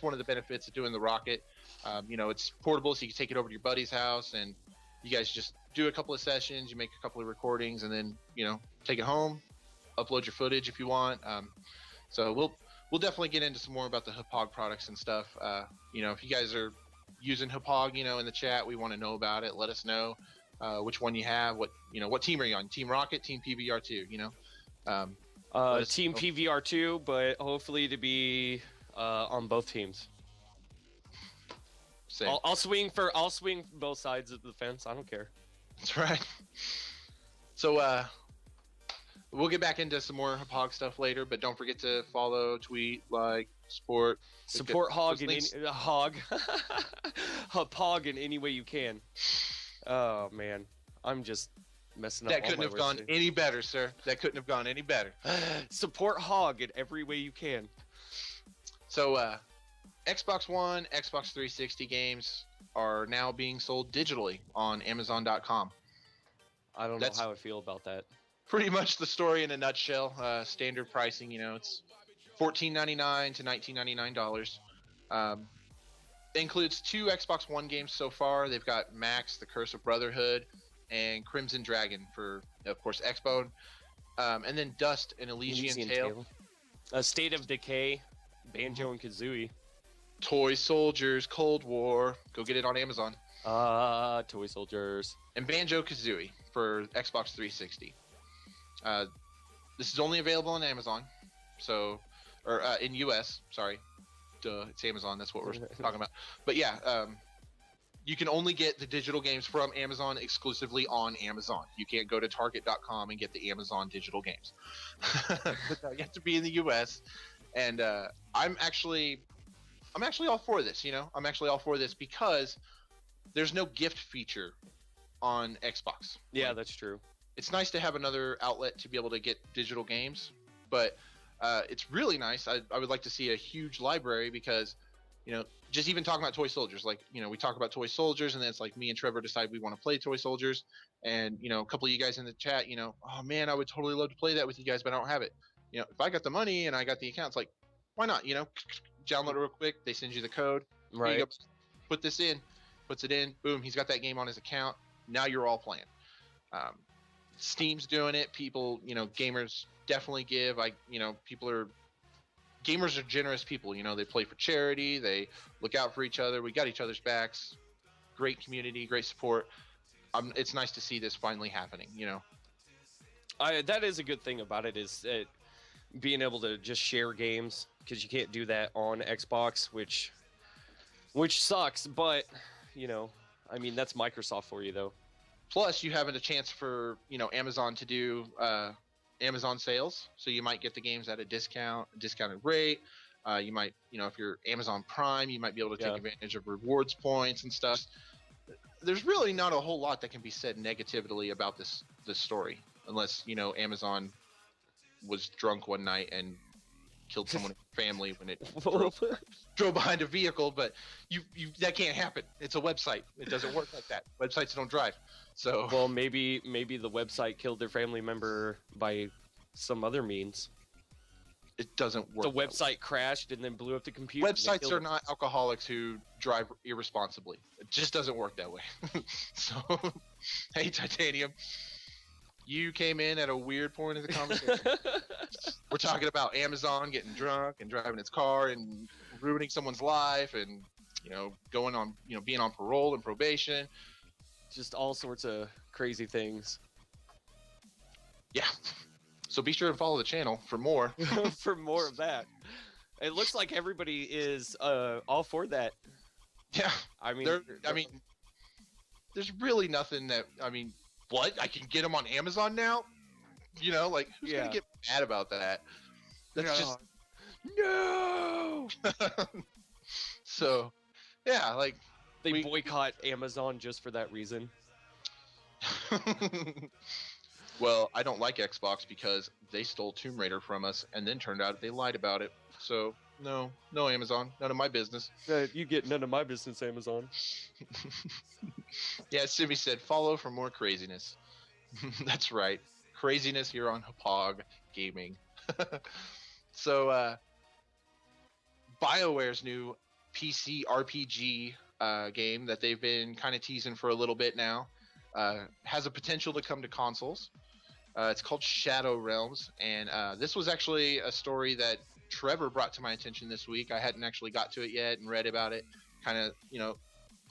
one of the benefits of doing the Rocket. It's portable, so you can take it over to your buddy's house, and you guys just do a couple of sessions, you make a couple of recordings, and then take it home, upload your footage if you want. So we'll definitely get into some more about the Hauppauge products and stuff. If you guys are using Hauppauge, in the chat, we want to know about it. Let us know which one you have. What team are you on? Team Rocket, Team PVR2? Team PVR2, but hopefully to be on both teams. Same. I'll swing both sides of the fence. I don't care. That's right. So we'll get back into some more Hauppauge stuff later, but don't forget to follow, tweet, like, support Hog in Hauppauge in any way you can. Oh man, I'm just messing up. That couldn't have gone any better, sir. That couldn't have gone any better. Support Hog in every way you can. So Xbox One, Xbox 360 games are now being sold digitally on Amazon.com. I don't know how I feel about that. Pretty much the story in a nutshell. Standard pricing, it's $14.99 to $19.99. It includes 2 Xbox One games so far. They've got Max, The Curse of Brotherhood, and Crimson Dragon for, of course, Xbone. And then Dust and Elysian Tale. State of Decay, Banjo and Kazooie. Toy Soldiers, Cold War. Go get it on Amazon. Toy Soldiers. And Banjo Kazooie for Xbox 360. This is only available on Amazon, or in US. Sorry, it's Amazon. That's what we're talking about. But yeah, you can only get the digital games from Amazon exclusively on Amazon. You can't go to Target.com and get the Amazon digital games. You have to be in the US, and I'm actually all for this. I'm actually all for this because there's no gift feature on Xbox. Yeah, that's true. It's nice to have another outlet to be able to get digital games, but it's really nice. I would like to see a huge library because, just even talking about Toy Soldiers, like, we talk about Toy Soldiers, and then it's like me and Trevor decide we want to play Toy Soldiers, and, a couple of you guys in the chat, oh man, I would totally love to play that with you guys, but I don't have it. If I got the money and I got the account, it's like, why not? Download it real quick. They send you the code. Right. Put this in, puts it in, boom, he's got that game on his account. Now you're all playing. Steam's doing it. People, gamers definitely give. Gamers are generous people. They play for charity. They look out for each other. We got each other's backs. Great community, great support. It's nice to see this finally happening. That is a good thing about it, is being able to just share games, because you can't do that on Xbox, which sucks. But that's Microsoft for you, though. Plus, you having a chance for Amazon to do Amazon sales, so you might get the games at a discounted rate. You might, if you're Amazon Prime, you might be able to take advantage of rewards points and stuff. There's really not a whole lot that can be said negatively about this story, unless Amazon was drunk one night and killed someone in your family when it drove behind a vehicle. But you that can't happen. It's a website. It doesn't work like that. Websites don't drive. So, well, maybe the website killed their family member by some other means. It doesn't work. The website crashed and then blew up the computer. Websites are not alcoholics who drive irresponsibly. It just doesn't work that way. So, hey, Titanium, you came in at a weird point of the conversation. We're talking about Amazon getting drunk and driving its car and ruining someone's life, and going on, being on parole and probation. Just all sorts of crazy things. Yeah. So be sure to follow the channel for more. For more of that. It looks like everybody is all for that. Yeah. There's really nothing that, what? I can get them on Amazon now? Who's going to get mad about that? That's just... No! So, yeah, They boycott Amazon just for that reason. Well, I don't like Xbox because they stole Tomb Raider from us and then turned out they lied about it. So no, no Amazon, none of my business. You get none of my business, Amazon. Yeah, Simi said, follow for more craziness. That's right, craziness here on Hauppauge Gaming. So BioWare's new PC RPG game that they've been kind of teasing for a little bit now has a potential to come to consoles. It's called Shadow Realms, and this was actually a story that Trevor brought to my attention this week. I hadn't actually got to it yet and read about it. Kind of,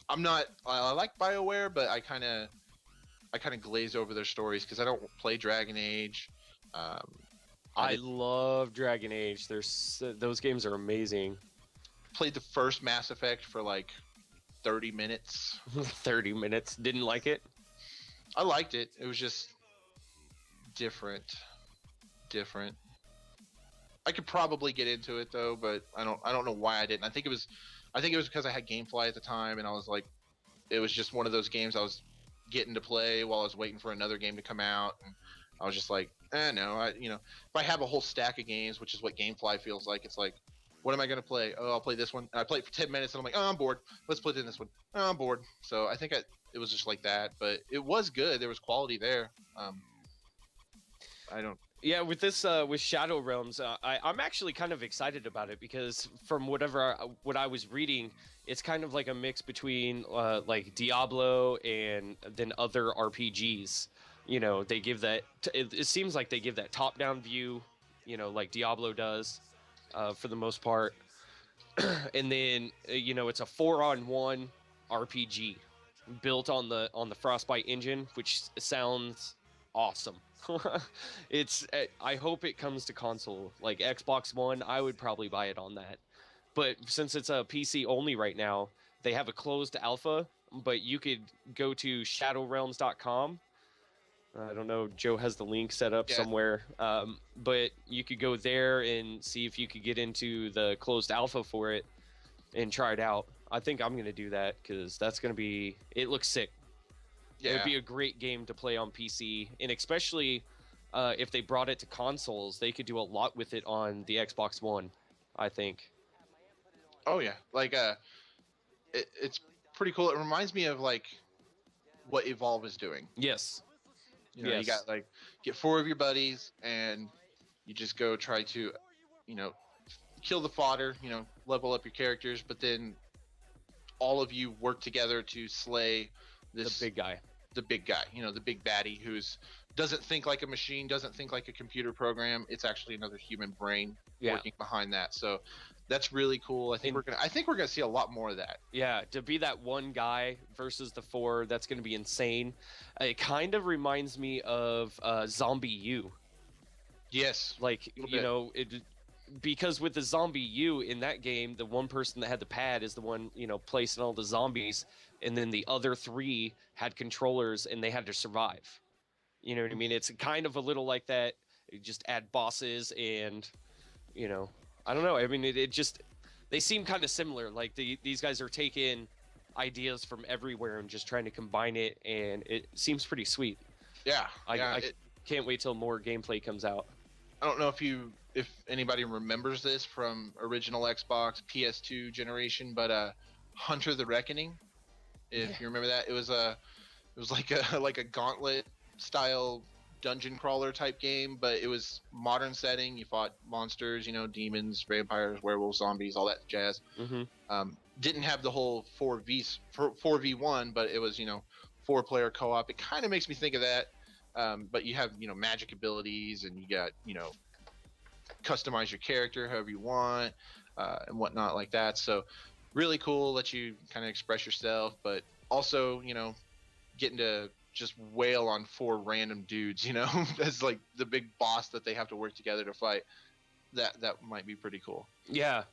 I like BioWare, but I kind of glaze over their stories because I don't play Dragon Age. I love Dragon Age. Those games are amazing. Played the first Mass Effect for like 30 minutes. 30 minutes. Didn't like it? I liked it. It was just different. I could probably get into it though, but I don't know why I didn't. I think it was because I had GameFly at the time, and I was like, it was just one of those games I was getting to play while I was waiting for another game to come out, and I was just like, no, if I have a whole stack of games, which is what GameFly feels like, it's like, what am I going to play? Oh, I'll play this one. And I play it for 10 minutes, and I'm like, oh, I'm bored. Let's play this one. Oh, I'm bored. So I think it was just like that, but it was good. There was quality there. Yeah, with this with Shadow Realms, I'm actually kind of excited about it because from what I was reading, it's kind of like a mix between like Diablo and then other RPGs. They give that. It seems like they give that top-down view, like Diablo does, for the most part. And then it's a 4-on-1 RPG built on the Frostbite engine, which sounds awesome. I hope it comes to console, like Xbox One. I would probably buy it on that, but since it's a PC only right now, they have a closed alpha, but you could go to shadowrealms.com. I don't know, Joe has the link set up somewhere, but you could go there and see if you could get into the closed alpha for it and try it out. I think I'm going to do that because it looks sick. Yeah. It would be a great game to play on PC, and especially if they brought it to consoles, they could do a lot with it on the Xbox One, I think. Oh yeah, like it's pretty cool. It reminds me of like what Evolve is doing. Yes. You got like get 4 of your buddies, and you just go try to, kill the fodder, level up your characters, but then all of you work together to slay the big guy, the big baddie who's doesn't think like a machine, doesn't think like a computer program. It's actually another human brain working behind that. So that's really cool. I think we're gonna see a lot more of that. Yeah, to be that one guy versus the 4, that's gonna be insane. It kind of reminds me of Zombie U. Yes, like because with the Zombie U in that game, the one person that had the pad is the one placing all the zombies, and then the other 3 had controllers and they had to survive. You know what I mean? It's kind of a little like that. You just add bosses and, I don't know. I mean, they seem kind of similar. Like these guys are taking ideas from everywhere and just trying to combine it, and it seems pretty sweet. Yeah. I can't wait till more gameplay comes out. I don't know if anybody remembers this from original Xbox PS2 generation, but Hunter the Reckoning, if you remember that, it was like a gauntlet style dungeon crawler type game, but it was modern setting. You fought monsters, demons, vampires, werewolves, zombies, all that jazz. Mm-hmm. Didn't have the whole 4v1, but it was 4-player co-op. It kind of makes me think of that, but you have magic abilities, and you got customize your character however you want, and whatnot like that. So really cool, let you kind of express yourself, but also getting to just wail on 4 random dudes, as like the big boss that they have to work together to fight. That might be pretty cool. Yeah,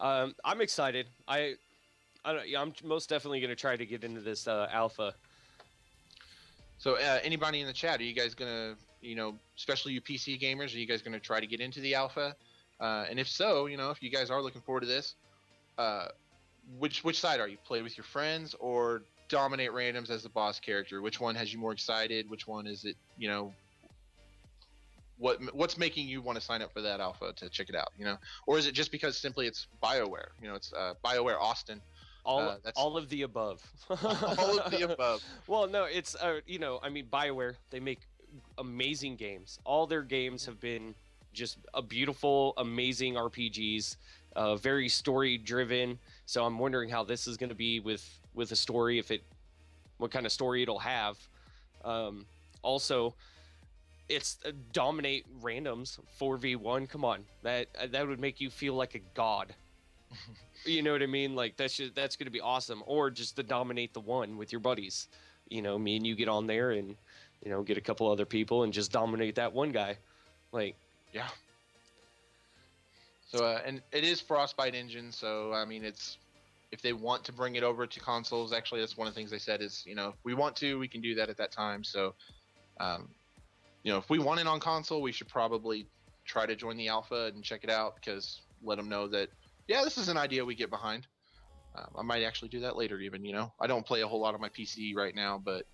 I'm excited. I'm most definitely going to try to get into this alpha. So anybody in the chat, are you guys gonna, especially you PC gamers, are you guys gonna try to get into the alpha? And if so, if you guys are looking forward to this, which side are you? Play with your friends or dominate randoms as the boss character? Which one has you more excited? Which one is it, what's making you want to sign up for that alpha to check it out, or is it just because simply it's BioWare, it's BioWare Austin. That's All of the above. all of the above. Well, no, it's I mean, BioWare, they make amazing games. All their games have been just a beautiful, amazing RPGs, very story driven. So I'm wondering how this is going to be with a story, what kind of story it'll have. Also, it's dominate randoms 4v1. Come on, that would make you feel like a god. You know what I mean? Like that's going to be awesome. Or just to dominate the one with your buddies. Me and you get on there and get a couple other people and just dominate that one guy. Like, yeah. So and it is Frostbite engine, so I mean if they want to bring it over to consoles, actually that's one of the things they said is, if we want to, we can do that at that time. So if we want it on console, we should probably try to join the alpha and check it out, because let them know that, yeah, this is an idea we get behind. I might actually do that later even, I don't play a whole lot on my PC right now, but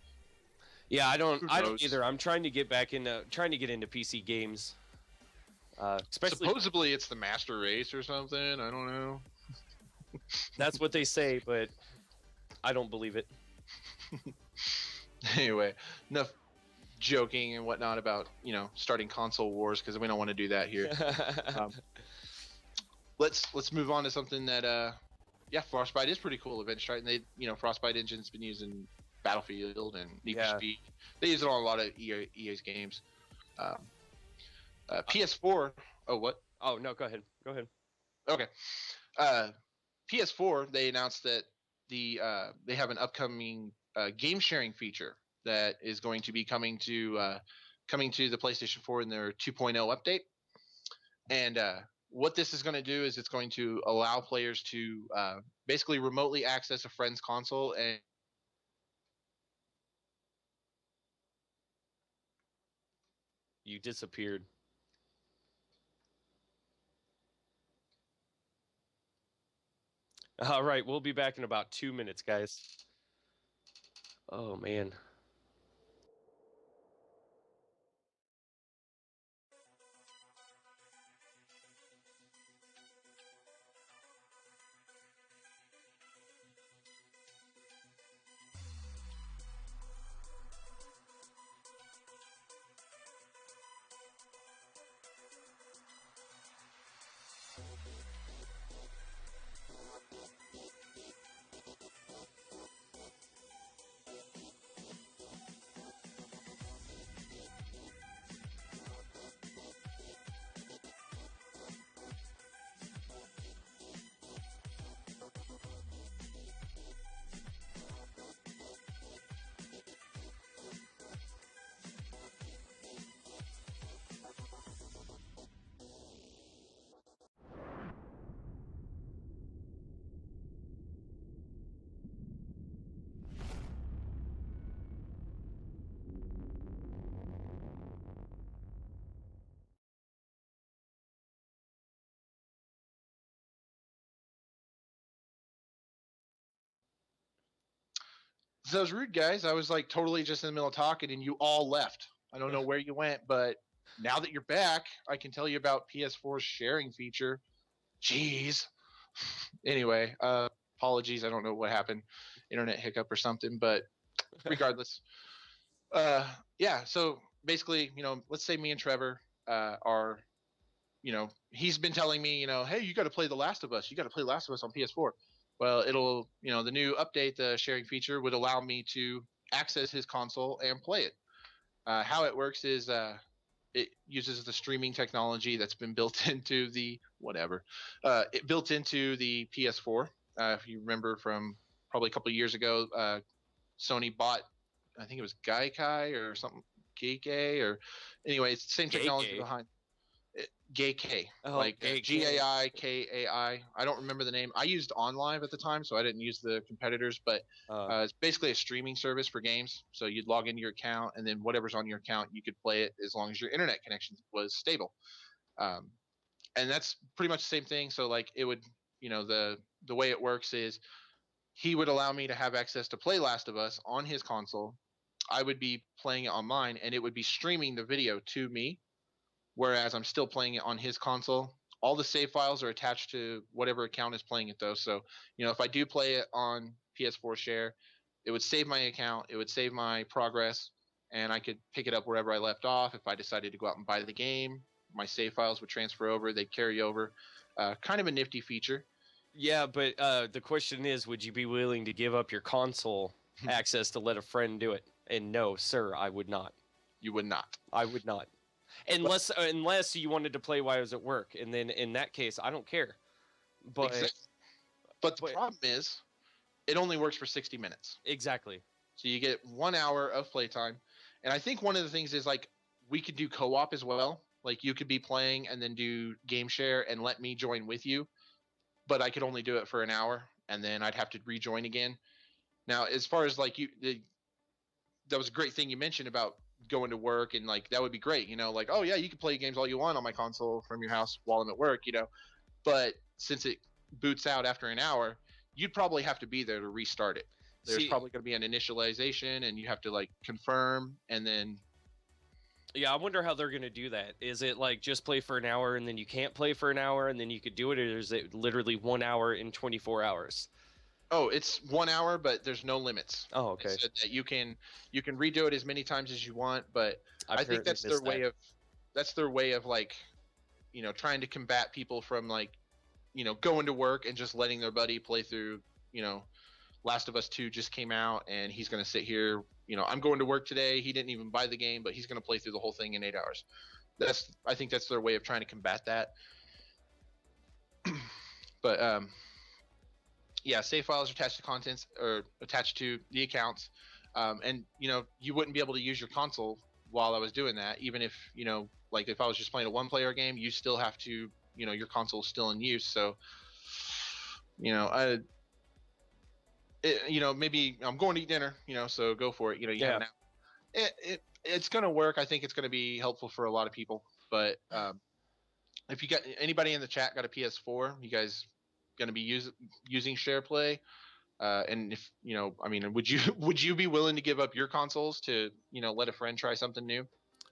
yeah, I don't either. I'm trying to get into PC games. Especially, supposedly it's the master race or something. I don't know. That's what they say, but I don't believe it. Anyway, enough joking and whatnot about starting console wars, because we don't want to do that here. Let's move on to something that Frostbite is pretty cool eventually, right? And they Frostbite engine's been used in Battlefield and Need for Speed. They use it on a lot of EA's games. PS4. Oh, what? Oh no, go ahead. Okay. PS4. They announced that they have an upcoming game sharing feature that is going to be coming to the PlayStation 4 in their 2.0 update. And what this is going to do is it's going to allow players to basically remotely access a friend's console and. You disappeared. All right, we'll be back in about 2 minutes, guys. Oh, man. So that was rude, guys. I was like totally just in the middle of talking and you all left. I don't know where you went, but now that you're back, I can tell you about PS4's sharing feature. Jeez. Anyway, apologies. I don't know what happened, internet hiccup or something, but regardless. Yeah. So basically, let's say me and Trevor are, he's been telling me, hey, you got to play The Last of Us. You got to play Last of Us on PS4. Well, it'll, the new update, the sharing feature would allow me to access his console and play it. How it works is it uses the streaming technology that's been built into the built into the PS4. If you remember from probably a couple of years ago, Sony bought, I think it was Gaikai or something, Gaikai, or anyway, it's the same technology behind. Gaikai, like Gaikai. I don't remember the name. I used OnLive at the time, so I didn't use the competitors, but it's basically a streaming service for games. So you'd log into your account, and then whatever's on your account, you could play it as long as your internet connection was stable. And that's pretty much the same thing. So like it would, the way it works is he would allow me to have access to play Last of Us on his console. I would be playing it on mine, and it would be streaming the video to me. whereas I'm still playing it on his console. All the save files are attached to whatever account is playing it though. So, if I do play it on PS4 Share, it would save my account, it would save my progress, and I could pick it up wherever I left off. If I decided to go out and buy the game, my save files would transfer over, they'd carry over. Kind of a nifty feature. Yeah, but the question is, would you be willing to give up your console access to let a friend do it? And no, sir, I would not. You would not. I would not. Unless you wanted to play while I was at work, and then in that case, I don't care. But exactly. But the problem is, it only works for 60 minutes. Exactly. So you get 1 hour of playtime, and I think one of the things is like we could do co-op as well. Like you could be playing and then do game share and let me join with you, but I could only do it for an hour, and then I'd have to rejoin again. Now, as far as like that was a great thing you mentioned about going to work, and like that would be great, like, oh yeah, you can play games all you want on my console from your house while I'm at work, but since it boots out after an hour, you'd probably have to be there to restart it. There's probably going to be an initialization, and you have to like confirm, and then yeah, I wonder how they're going to do that. Is it like just play for an hour and then you can't play for an hour and then you could do it, or is it literally 1 hour in 24 hours? Oh, it's 1 hour, but there's no limits. Oh, okay. So that you can redo it as many times as you want, but I think that's their way of like, trying to combat people from like, going to work and just letting their buddy play through, Last of Us 2 just came out, and he's going to sit here, I'm going to work today. He didn't even buy the game, but he's going to play through the whole thing in 8 hours. I think that's their way of trying to combat that. But, yeah, save files are attached to contents or attached to the accounts. And, you wouldn't be able to use your console while I was doing that. Even if, like if I was just playing a one-player game, you still have to, your console is still in use. So, maybe I'm going to eat dinner, so go for it. Yeah. It's going to work. I think it's going to be helpful for a lot of people. But if you got anybody in the chat got a PS4, you guys going to be using SharePlay? And if would you be willing to give up your consoles to let a friend try something new?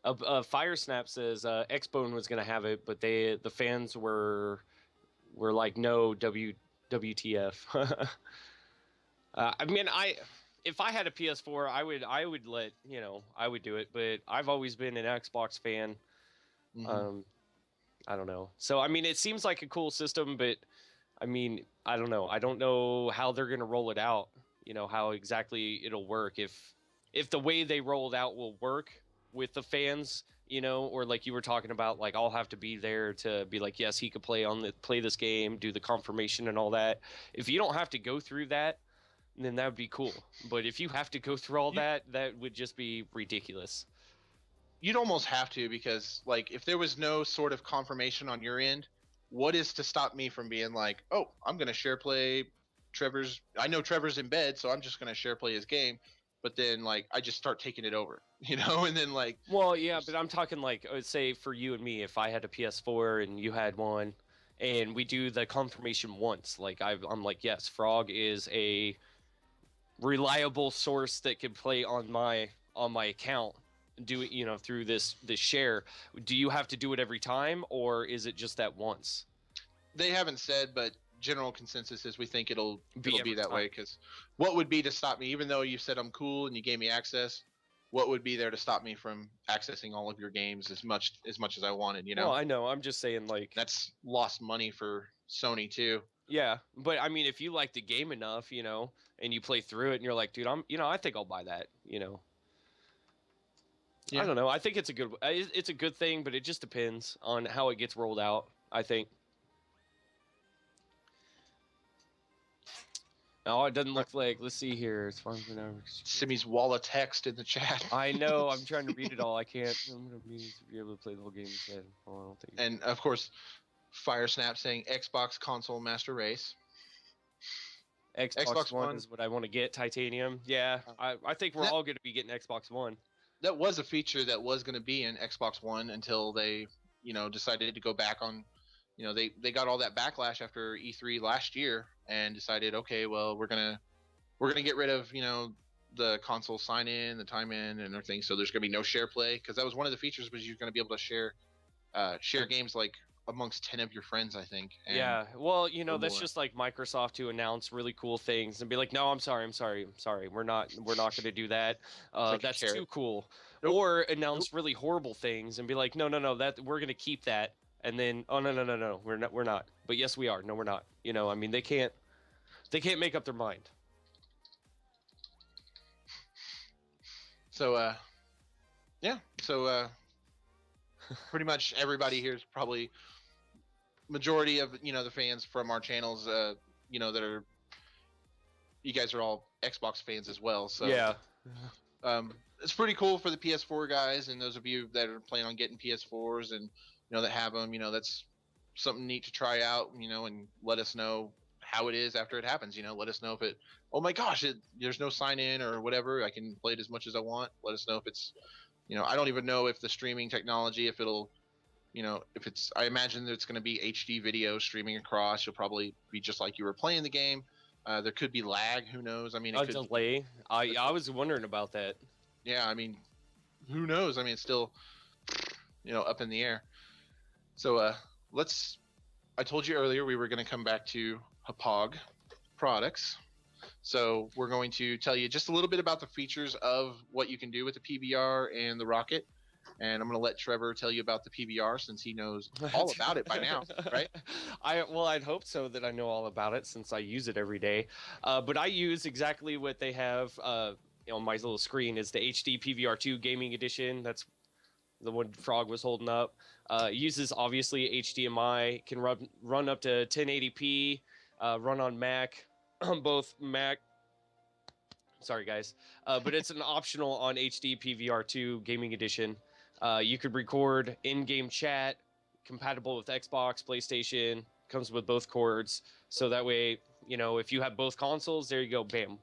Firesnap says Xbone was going to have it, but the fans were like, no, WTF. If I had a PS4, I would let I would do it, but I've always been an Xbox fan. Mm-hmm. I don't know. So it seems like a cool system, but I don't know. I don't know how they're gonna roll it out. How exactly it'll work. If the way they roll it out will work with the fans, or like you were talking about, like I'll have to be there to be like, yes, he could play this game, do the confirmation and all that. If you don't have to go through that, then that would be cool. But if you have to go through all that would just be ridiculous. You'd almost have to, because like if there was no sort of confirmation on your end, what is to stop me from being like, oh, I'm going to share play I know Trevor's in bed, so I'm just going to share play his game. But then like I just start taking it over, and then like. Well, yeah, but I'm talking like, say for you and me, if I had a PS4 and you had one, and we do the confirmation once, like I'm like, yes, Frog is a reliable source that can play on my account, do it through this share. Do you have to do it every time, or is it just that once? They haven't said, but general consensus is we think it'll be that way. Because what would be to stop me, even though you said I'm cool and you gave me access, what would be there to stop me from accessing all of your games as much as I wanted? Well, I know, I'm just saying, like, that's lost money for Sony too. Yeah, but if you like the game enough, and you play through it, and you're like, dude, I think I'll buy that, Yeah. I don't know. I think it's a good thing, but it just depends on how it gets rolled out, I think. Oh, it doesn't look like. Let's see here. It's fine for now. Simi's wall of text in the chat. I know. I'm trying to read it all. I can't. I'm gonna be able to play the whole game instead. Oh, I don't think. And of course, Firesnap saying Xbox console master race. Xbox One is what I want to get. Titanium. Yeah, I think we're all going to be getting Xbox One. That was a feature that was going to be in Xbox One until they, decided to go back on. They got all that backlash after E3 last year and decided, okay, well, we're gonna get rid of the console sign in, the time in, and everything. So there's going to be no share play, because that was one of the features, was you're going to be able to share share games like amongst 10 of your friends, I think. And Yeah, well, or that's more. just like Microsoft to announce really cool things and be like, "No, I'm sorry. We're not going to do that. It's like a That's carrot. too cool." Nope. Or Nope. announce really horrible things and be like, "No, that we're going to keep that." And then, "Oh, no. We're not. But yes, we are. No, we're not." I mean, they can't make up their mind. So yeah. So pretty much everybody here is probably majority of the fans from our channels. That are you guys are all Xbox fans as well. So Yeah. it's pretty cool for the PS4 guys and those of you that are planning on getting PS4s and that have them. That's something neat to try out. And let us know how it is after it happens. Let us know if it. Oh my gosh, there's no sign in or whatever. I can play it as much as I want. Let us know if it's. I don't even know if the streaming technology, if it'll. If it's. I imagine that it's going to be HD video streaming across. You'll probably be just like you were playing the game. There could be lag. Who knows? I mean, it A could. delay. I was wondering about that. Yeah, I mean, who knows? I mean, it's still, up in the air. So let's. I told you earlier we were going to come back to Hauppauge products. So we're going to tell you just a little bit about the features of what you can do with the PBR and the Rocket. And I'm going to let Trevor tell you about the PBR since he knows all about it by now, right? I'd hope so that I know all about it since I use it every day. But I use exactly what they have on my little screen is the HD PVR2 Gaming Edition. That's the one Frog was holding up. Uses obviously HDMI, can run up to 1080p, run on Mac, on both Mac. Sorry guys, but it's an optional on HD PVR2 Gaming Edition. You could record in-game chat, compatible with Xbox, PlayStation, comes with both cords. So that way, if you have both consoles, there you go, bam.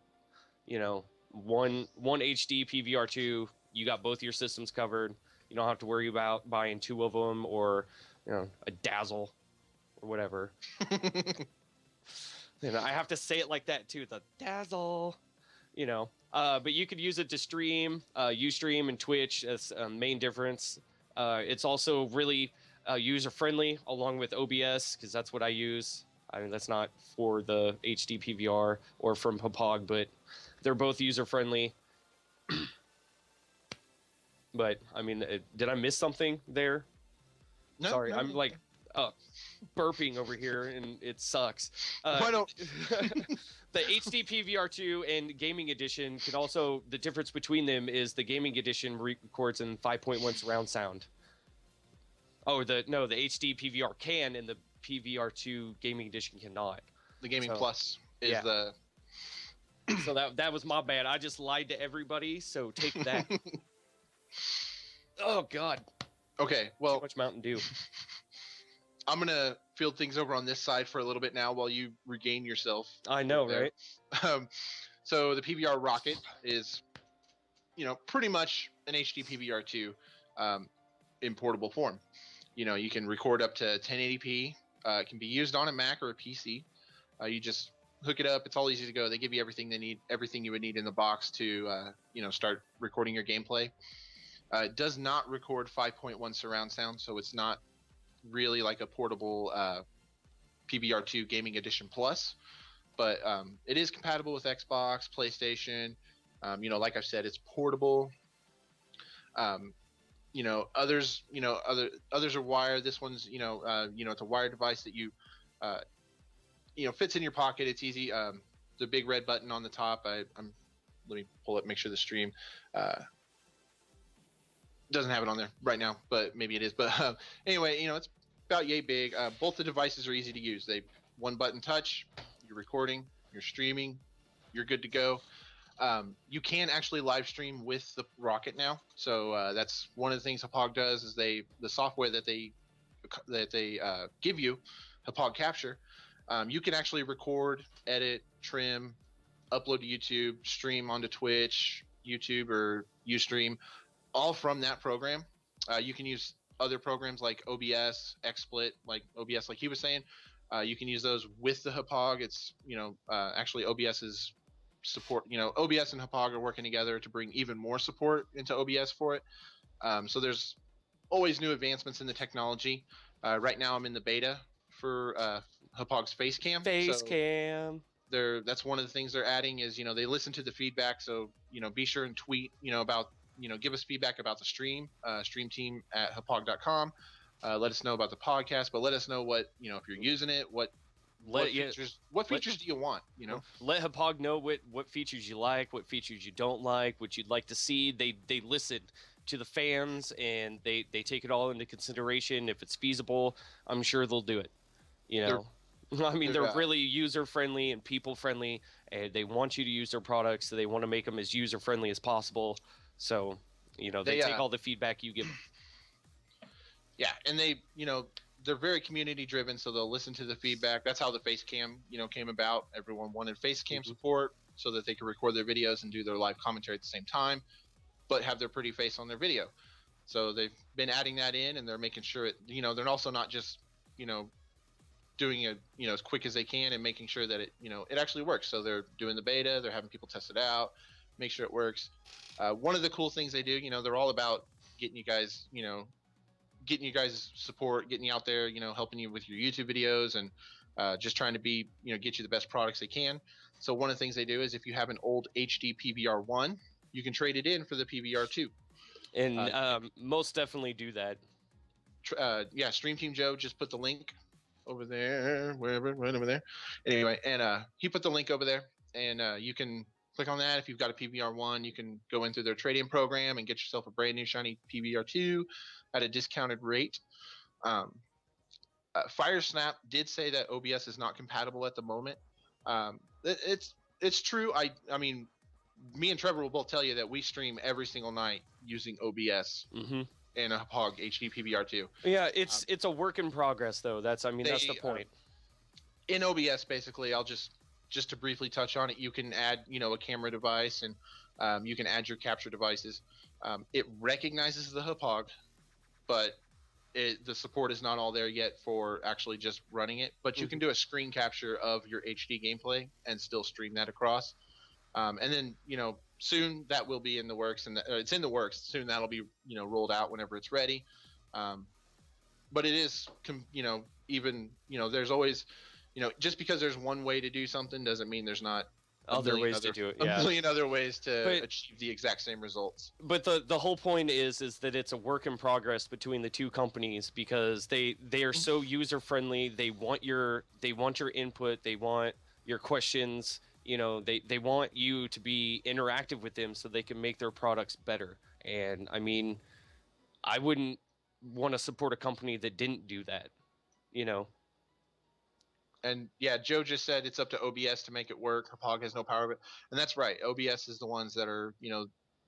One HD PVR2, you got both your systems covered. You don't have to worry about buying two of them or, a Dazzle or whatever. I have to say it like that too, the Dazzle. But you could use it to stream, Ustream and Twitch as a main difference. It's also really user-friendly along with OBS because that's what I use. I mean, that's not for the HD PVR or from Hauppauge, but they're both user-friendly. But, I mean, did I miss something there? No, Sorry, no. I'm like burping over here and it sucks. Why don't the HD PVR2 and Gaming Edition can also, the difference between them is the Gaming Edition records in 5.1 surround sound. Oh, the HD PVR can and the PVR2 Gaming Edition cannot. the Gaming Plus is the. So that was my bad. I just lied to everybody, so take that. Oh, God. Okay, well. Too much Mountain Dew. I'm going to field things over on this side for a little bit now while you regain yourself. I know, right? So the PBR Rocket is, pretty much an HD PBR2 in portable form. You can record up to 1080p. It can be used on a Mac or a PC. You just hook it up. It's all easy to go. They give you everything they need, everything you would need in the box to, start recording your gameplay. It does not record 5.1 surround sound, so it's not really like a portable PBR2 Gaming Edition Plus, but it is compatible with Xbox, PlayStation. Like I've said, it's portable. Others are wired. This one's it's a wired device that you fits in your pocket. It's easy. The big red button on the top. Let me pull it, make sure the stream doesn't have it on there right now, but maybe it is. But anyway, it's about yay big. Both the devices are easy to use. They one button touch. You're recording. You're streaming. You're good to go. You can actually live stream with the Rocket now. So that's one of the things Hauppauge does. Is the software that they give you, Hauppauge Capture. You can actually record, edit, trim, upload to YouTube, stream onto Twitch, YouTube, or Ustream, all from that program. You can use other programs like OBS, XSplit, like OBS, like he was saying. You can use those with the Hauppauge. It's actually OBS's support. OBS and Hauppauge are working together to bring even more support into OBS for it. So there's always new advancements in the technology. Right now, I'm in the beta for Hauppauge's face cam. Face So cam. that's one of the things they're adding is they listen to the feedback. So be sure and tweet about give us feedback about the stream. Stream team at Hauppauge.com. Let us know about the podcast, but let us know what if you're using it. What features do you want? Let Hauppauge know what features you like, what features you don't like, what you'd like to see. They listen to the fans and they take it all into consideration. If it's feasible, I'm sure they'll do it. I mean, they're really user friendly and people friendly, and they want you to use their products. So they want to make them as user friendly as possible. So they take all the feedback you give them. Yeah, and they're very community driven, so they'll listen to the feedback. That's how the face cam came about. Everyone wanted face cam support so that they could record their videos and do their live commentary at the same time, but have their pretty face on their video. So they've been adding that in, and they're making sure they're also not just doing it as quick as they can and making sure that it actually works. So they're doing the beta, they're having people test it out, make sure it works. One of the cool things they do, they're all about getting you guys support, getting you out there, helping you with your YouTube videos, and just trying to get you the best products they can. So one of the things they do is if you have an old HD PVR1, you can trade it in for the PVR2. And most definitely do that. Stream Team Joe just put the link over there, right over there. Anyway, and he put the link over there, and you can click on that. If you've got a PVR1, you can go into their trade-in program and get yourself a brand new shiny PVR2 at a discounted rate. Firesnap did say that OBS is not compatible at the moment. It's true. I mean, me and Trevor will both tell you that we stream every single night using OBS and a Hauppauge HD PVR2. Yeah, it's a work in progress though. That's the point. In OBS, basically, I'll just to briefly touch on it, you can add a camera device, and you can add your capture devices. It recognizes the Hauppauge, but the support is not all there yet for actually just running it. But you can do a screen capture of your HD gameplay and still stream that across. And then soon that will be in the works, and it's in the works. Soon that'll be rolled out whenever it's ready. But it is even there's always just because there's one way to do something doesn't mean there's not other ways to do it. A million other ways to achieve the exact same results. But the whole point is that it's a work in progress between the two companies, because they are so user friendly. They want your input. They want your questions. They want you to be interactive with them so they can make their products better. And I mean, I wouldn't want to support a company that didn't do that. And yeah, Joe just said it's up to OBS to make it work. Hauppauge has no power of it, and that's right. OBS is the ones that are,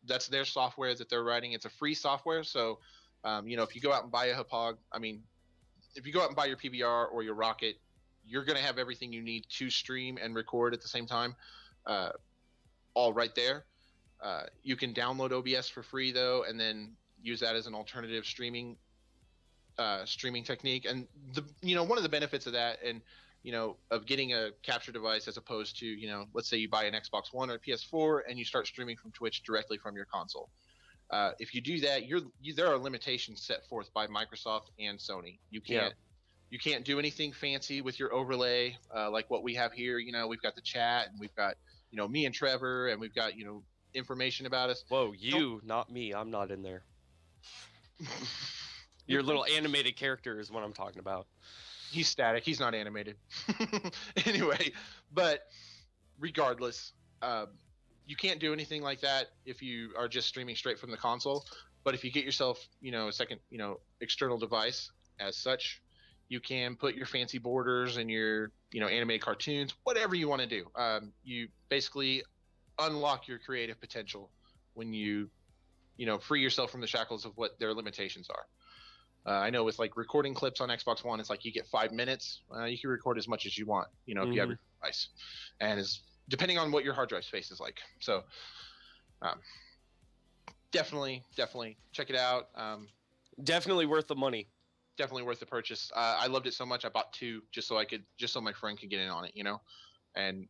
that's their software that they're writing. It's a free software, so if you go out and buy a Hauppauge, if you go out and buy your PVR or your Rocket, you're gonna have everything you need to stream and record at the same time, all right there. You can download OBS for free though, and then use that as an alternative streaming technique. And one of the benefits of that, and of getting a capture device as opposed to, let's say you buy an Xbox One or a PS4 and you start streaming from Twitch directly from your console. If you do that, there are limitations set forth by Microsoft and Sony. You can't do anything fancy with your overlay like what we have here. We've got the chat, and we've got me and Trevor, and we've got information about us. Whoa, not me. I'm not in there. Your little animated character is what I'm talking about. He's static. He's not animated. Anyway, but regardless, you can't do anything like that if you are just streaming straight from the console. But if you get yourself, a second, external device as such, you can put your fancy borders and your, animated cartoons, whatever you want to do. You basically unlock your creative potential when you, free yourself from the shackles of what their limitations are. I know with like recording clips on Xbox One, it's like you get 5 minutes. You can record as much as you want, if you have your device, and is depending on what your hard drive space is like. So, definitely check it out. Definitely worth the money. Definitely worth the purchase. I loved it so much I bought 2 just so my friend could get in on it, And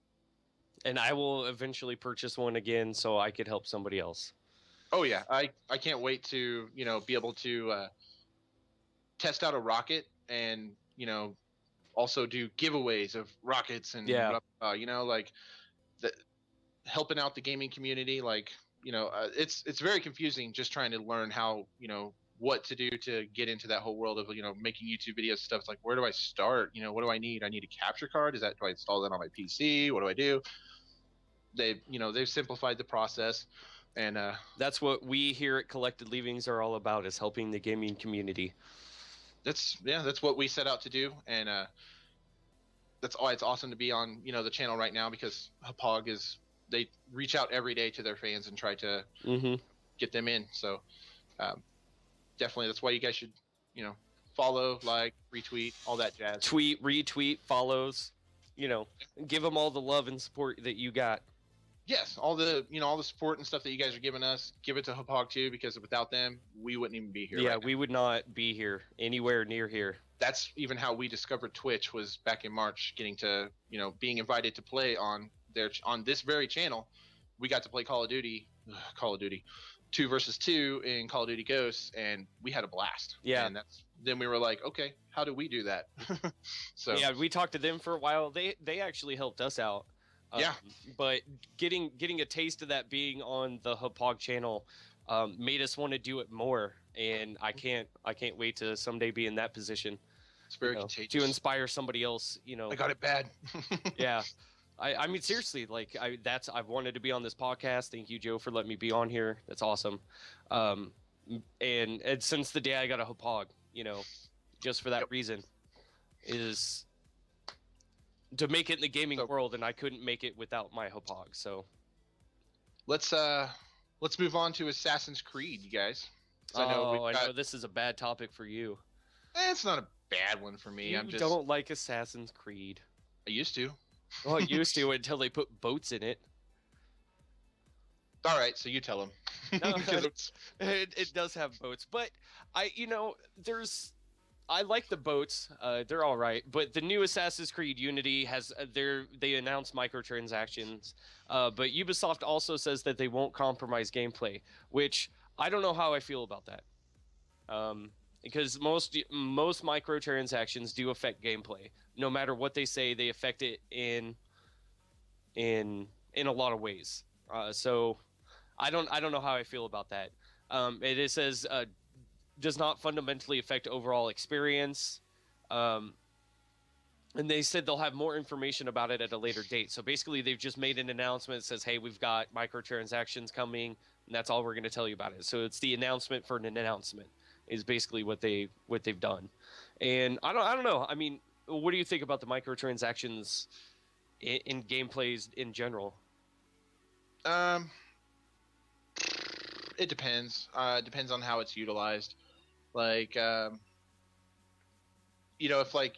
I will eventually purchase one again so I could help somebody else. Oh yeah, I can't wait to be able to test out a rocket and also do giveaways of rockets and Yeah. like the, helping out the gaming community. Like it's very confusing just trying to learn how what to do to get into that whole world of making YouTube videos stuff. It's like, where do I start? What do I need? I need a capture card. Do I install that on my PC? What do I do? They've simplified the process, and That's what we here at Collected Leavings are all about, is helping the gaming community. that's what we set out to do. And that's why it's awesome to be on the channel right now, because Hauppauge they reach out every day to their fans and try to get them in. So definitely, that's why you guys should follow, like, retweet, all that jazz. Tweet, retweet, follows, give them all the love and support that you got. Yes, all the support and stuff that you guys are giving us, give it to Hauppauge too, because without them, we wouldn't even be here. Yeah, right now. We would not be here, anywhere near here. That's even how we discovered Twitch, was back in March, getting to being invited to play on this very channel. We got to play Call of Duty 2 versus 2 in Call of Duty Ghosts, and we had a blast. Yeah. And then we were like, okay, how do we do that? So yeah, we talked to them for a while. They actually helped us out. Yeah. But getting a taste of that being on the Hauppauge channel made us want to do it more, and I can't wait to someday be in that position. It's very contagious. To inspire somebody else. I got it bad. Yeah. I mean, seriously, like I've wanted to be on this podcast. Thank you, Joe, for letting me be on here. That's awesome. And since the day I got a Hauppauge, just for that reason, is to make it in the gaming world, and I couldn't make it without my Hauppauge. So let's move on to Assassin's Creed, you guys. I know this is a bad topic for you. It's not a bad one for me. You don't like Assassin's Creed. I used to. Well, I used to until they put boats in it. All right, so you tell them. No, it does have boats, but I like the boats. They're all right, but the new Assassin's Creed Unity has they announced microtransactions, but Ubisoft also says that they won't compromise gameplay, which I don't know how I feel about that. Because most microtransactions do affect gameplay. No matter what they say, they affect it in a lot of ways. So I don't know how I feel about that. It says does not fundamentally affect overall experience. And they said they'll have more information about it at a later date. So basically, they've just made an announcement that says, "Hey, we've got microtransactions coming, and that's all we're going to tell you about it." So it's the announcement for an announcement is basically what they've done. And I don't know. I mean, what do you think about the microtransactions in gameplays in general? It depends. It depends on how it's utilized. Like, if like,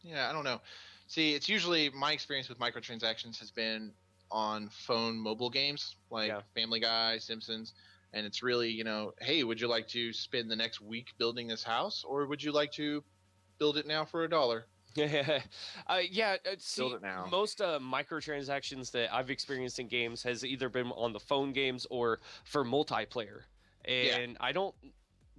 yeah, I don't know. See, it's usually my experience with microtransactions has been on phone mobile games like Family Guy, Simpsons. And it's really, hey, would you like to spend the next week building this house, or would you like to build it now for $1? Yeah. See, build it now. Most microtransactions that I've experienced in games has either been on the phone games or for multiplayer. And I don't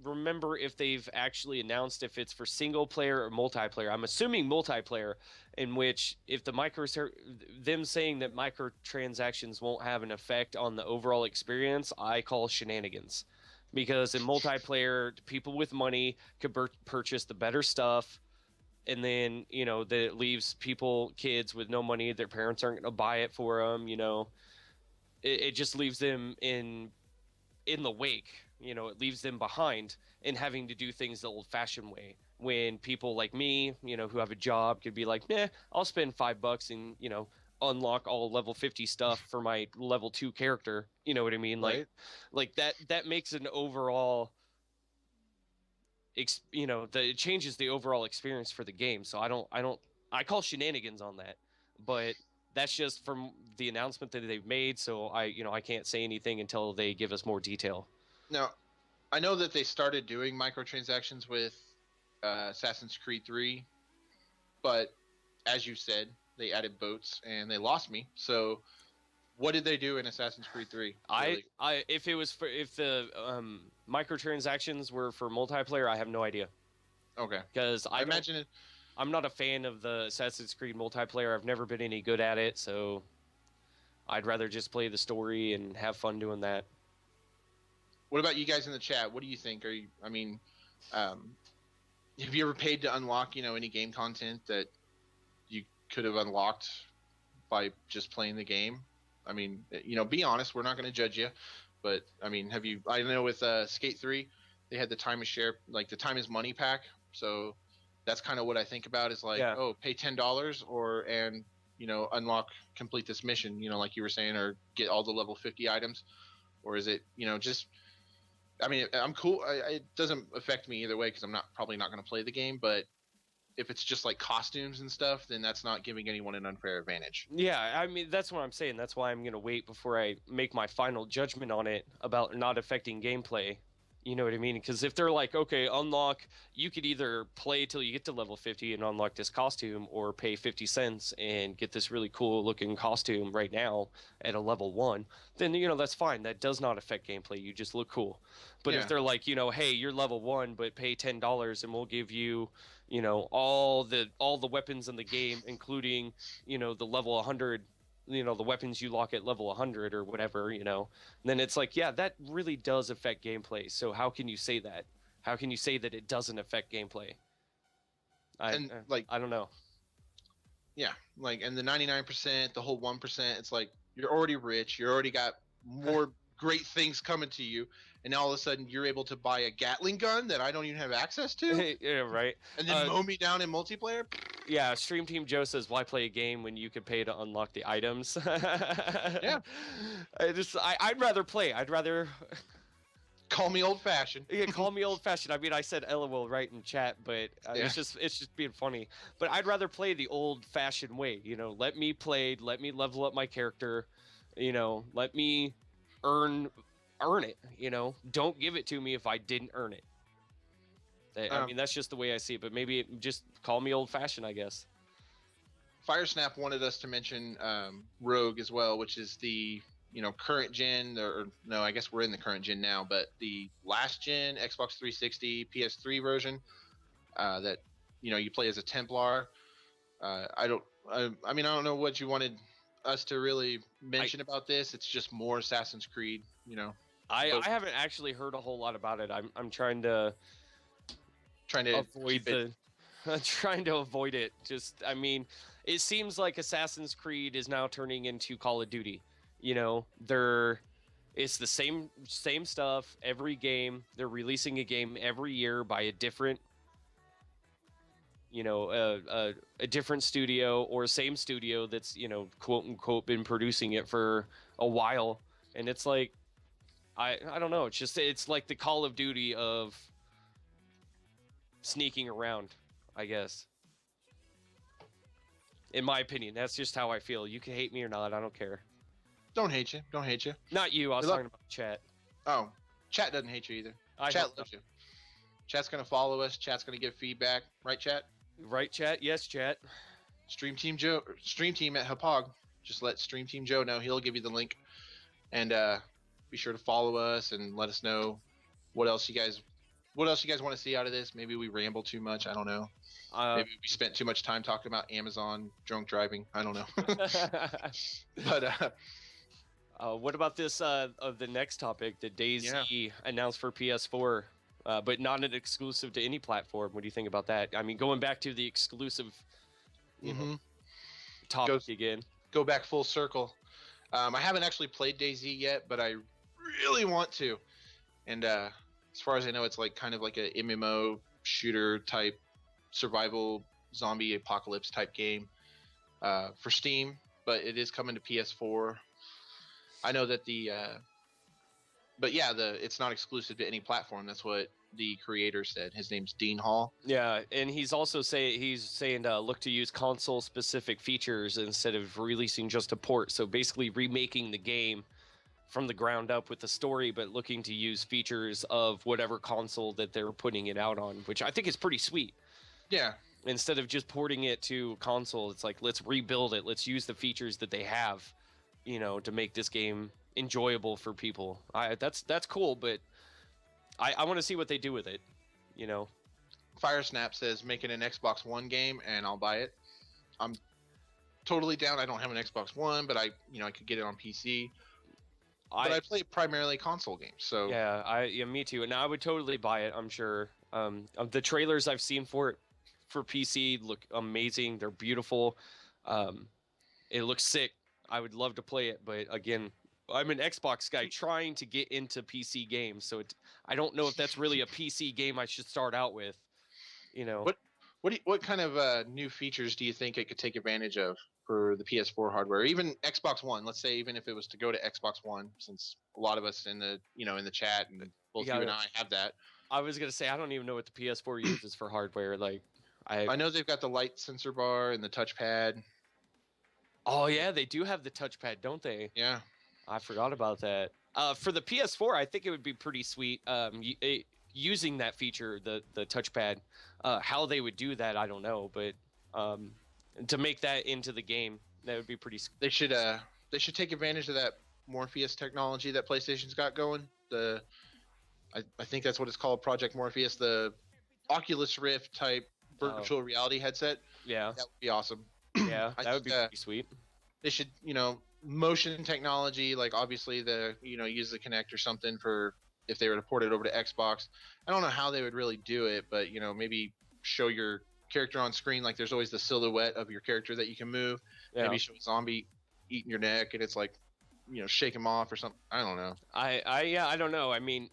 remember if they've actually announced if it's for single player or multiplayer. I'm assuming multiplayer, in which if them saying that microtransactions won't have an effect on the overall experience, I call shenanigans. Because in multiplayer, people with money could purchase the better stuff, and then that it leaves kids with no money. Their parents aren't going to buy it for them. It just leaves them in the wake. It leaves them behind in having to do things the old-fashioned way. When people like me, who have a job, could be like, I'll spend $5 and unlock all level 50 stuff for my level 2 character. You know what I mean? Right. Like that makes an overall, it changes the overall experience for the game. So I call shenanigans on that, but that's just from the announcement that they've made. So I can't say anything until they give us more detail. Now, I know that they started doing microtransactions with Assassin's Creed 3, but as you said, they added boats and they lost me. So What did they do in Assassin's Creed 3? If the microtransactions were for multiplayer, I have no idea. Okay. Because I imagine it. I'm not a fan of the Assassin's Creed multiplayer. I've never been any good at it, so I'd rather just play the story and have fun doing that. What about you guys in the chat? What do you think? Have you ever paid to unlock, any game content that you could have unlocked by just playing the game? I mean, be honest. We're not going to judge you, but I mean, have you? I know with Skate 3, they had the time is share, like the time is money pack. So that's kind of what I think about is like, oh, pay $10 unlock, complete this mission, like you were saying, or get all the level 50 items, or is it, just? I mean, I'm cool. It doesn't affect me either way because I'm probably not going to play the game. But if it's just like costumes and stuff, then that's not giving anyone an unfair advantage. Yeah, I mean, that's what I'm saying. That's why I'm going to wait before I make my final judgment on it about not affecting gameplay. You know what I mean? Because if they're like, okay, unlock, you could either play till you get to level 50 and unlock this costume, or pay 50 cents and get this really cool looking costume right now at a level 1, then, that's fine. That does not affect gameplay. You just look cool. But if they're like, hey, you're level 1, but pay $10 and we'll give you, all the weapons in the game, including, the level 100, the weapons you lock at level 100 or whatever, then it's like, yeah, that really does affect gameplay. So how can you say that? How can you say that it doesn't affect gameplay? I don't know. Yeah, like, and the 99%, the whole 1%, it's like you're already rich, you already got more great things coming to you, and now all of a sudden you're able to buy a Gatling gun that I don't even have access to. Yeah, right. And then mow me down in multiplayer. Yeah, Stream Team Joe says, "Why play a game when you could pay to unlock the items?" Yeah, I'd rather play. I'd rather. Call me old fashioned. Yeah, call me old fashioned. I mean, I said LOL right in chat, but it's just being funny. But I'd rather play the old fashioned way. Let me play. Let me level up my character. Let me earn it. Don't give it to me if I didn't earn it. I mean, that's just the way I see it. But maybe just call me old fashioned, I guess. Firesnap wanted us to mention Rogue as well, which is the current gen, or no, I guess we're in the current gen now, but the last gen Xbox 360 PS3 version that you play as a Templar. I don't know what you wanted us to really mention about this. It's just more Assassin's Creed, I haven't actually heard a whole lot about it. I'm trying to avoid trying to avoid it. Just, I mean, it seems like Assassin's Creed is now turning into Call of Duty. It's the same stuff every game. They're releasing a game every year by a different, a different studio, or same studio that's, quote unquote, been producing it for a while. And it's like, I don't know. It's like the Call of Duty of sneaking around, I guess. In my opinion, that's just how I feel. You can hate me or not. I don't care. Don't hate you. Not you. I was talking about chat. Oh, chat doesn't hate you either. Chat loves you. Chat's going to follow us. Chat's going to give feedback. Right, chat? Right, chat? Yes, chat. Stream Team at Hauppauge. Just let Stream Team Joe know. He'll give you the link. And be sure to follow us and let us know what else you guys want to see out of this. Maybe we ramble too much. I don't know. Maybe we spent too much time talking about Amazon drunk driving. I don't know. But what about this of the next topic, the DayZ announced for PS4, but not an exclusive to any platform? What do you think about that? I mean, going back to the exclusive topic again. Go back full circle. I haven't actually played DayZ yet, but I really want to. And as far as I know, it's like kind of like a MMO shooter type survival zombie apocalypse type game for Steam, but it is coming to PS4. I know that it's not exclusive to any platform. That's what the creator said. His name's Dean Hall. Yeah, and he's also saying look to use console specific features instead of releasing just a port. So basically remaking the game from the ground up with the story, but looking to use features of whatever console that they're putting it out on, which I think is pretty sweet. Yeah. Instead of just porting it to console, it's like, let's rebuild it. Let's use the features that they have, to make this game enjoyable for people. That's cool, but I want to see what they do with it. Firesnap says making an Xbox One game, and I'll buy it. I'm totally down. I don't have an Xbox One, but I could get it on PC. But I play primarily console games, so yeah, me too. And I would totally buy it. I'm sure. The trailers I've seen for it for PC look amazing. They're beautiful. It looks sick. I would love to play it, but again, I'm an Xbox guy trying to get into PC games, so I don't know if that's really a PC game I should start out with. What kind of new features do you think it could take advantage of for the PS4 hardware, even Xbox One? Let's say even if it was to go to Xbox One, since a lot of us in the in the chat and both you and I have that. I was gonna say I don't even know what the PS4 uses for hardware. Like I know they've got the light sensor bar and the touchpad. Oh yeah, they do have the touchpad, don't they? Yeah, I forgot about that. For the PS4, I think it would be pretty sweet. Using that feature, the touchpad. How they would do that, I don't know, but to make that into the game, that would be pretty. They should take advantage of that Morpheus technology that PlayStation's got going. I think that's what it's called, Project Morpheus, the Oculus Rift type virtual reality headset. Yeah, that would be awesome. Yeah, that would be pretty sweet. They should, motion technology, like obviously use the Kinect or something for if they were to port it over to Xbox. I don't know how they would really do it, but maybe show your character on screen, like there's always the silhouette of your character that you can move. Yeah. Maybe show a zombie eating your neck, and it's like, shake him off or something. I don't know. I don't know. I mean,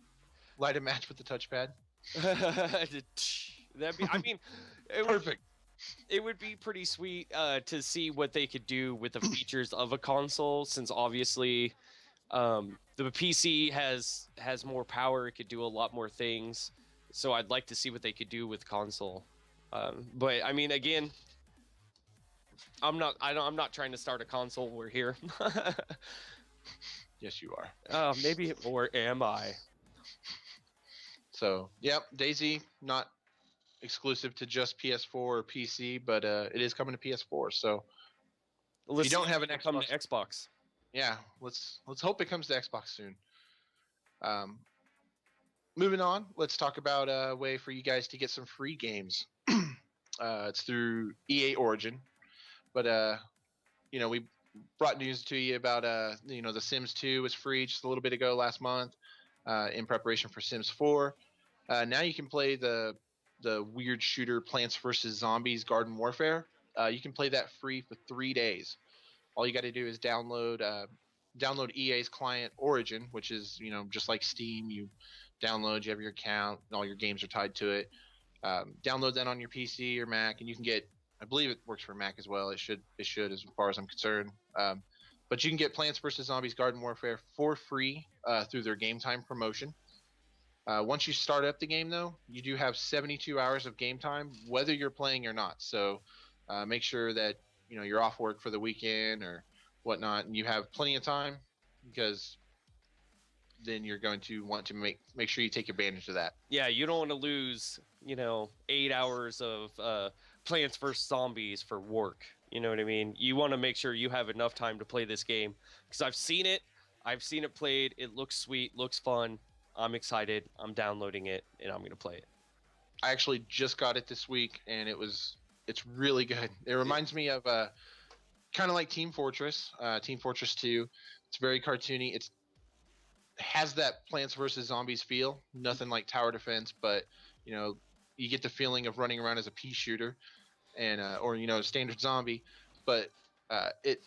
light a match with the touchpad. That'd be. I mean, perfect. It would be pretty sweet to see what they could do with the features of a console, since obviously the PC has more power. It could do a lot more things. So I'd like to see what they could do with console. But I mean, again, I'm not trying to start a console war here. Yes, you are. Maybe, or am I? So, yep, DayZ not exclusive to just PS4 or PC, but it is coming to PS4. So, if you don't have an Xbox, come to Xbox. Yeah, let's hope it comes to Xbox soon. Moving on, let's talk about a way for you guys to get some free games. It's through EA Origin, but we brought news to you about The Sims 2 was free just a little bit ago last month, in preparation for Sims 4. Now you can play the weird shooter Plants vs Zombies Garden Warfare. You can play that free for 3 days. All you got to do is download EA's client Origin, which is just like Steam. You download, you have your account, and all your games are tied to it. Download that on your PC or Mac, and you can get. I believe it works for Mac as well. It should as far as I'm concerned. But you can get Plants vs Zombies Garden Warfare for free through their Game Time promotion. Once you start up the game, though, you do have 72 hours of game time, whether you're playing or not. So make sure that you're off work for the weekend or whatnot, and you have plenty of time, because then you're going to want to make sure you take advantage of that. Yeah, you don't want to lose 8 hours of Plants vs Zombies for work. You know what I mean? You want to make sure you have enough time to play this game, because I've seen it played. It looks sweet, looks fun. I'm excited. I'm downloading it, and I'm gonna play it. I actually just got it this week, and it's really good. It reminds me of kind of like Team Fortress 2. It's very cartoony. It has that Plants vs Zombies feel. Nothing like tower defense, but you get the feeling of running around as a pea shooter, and or standard zombie. But it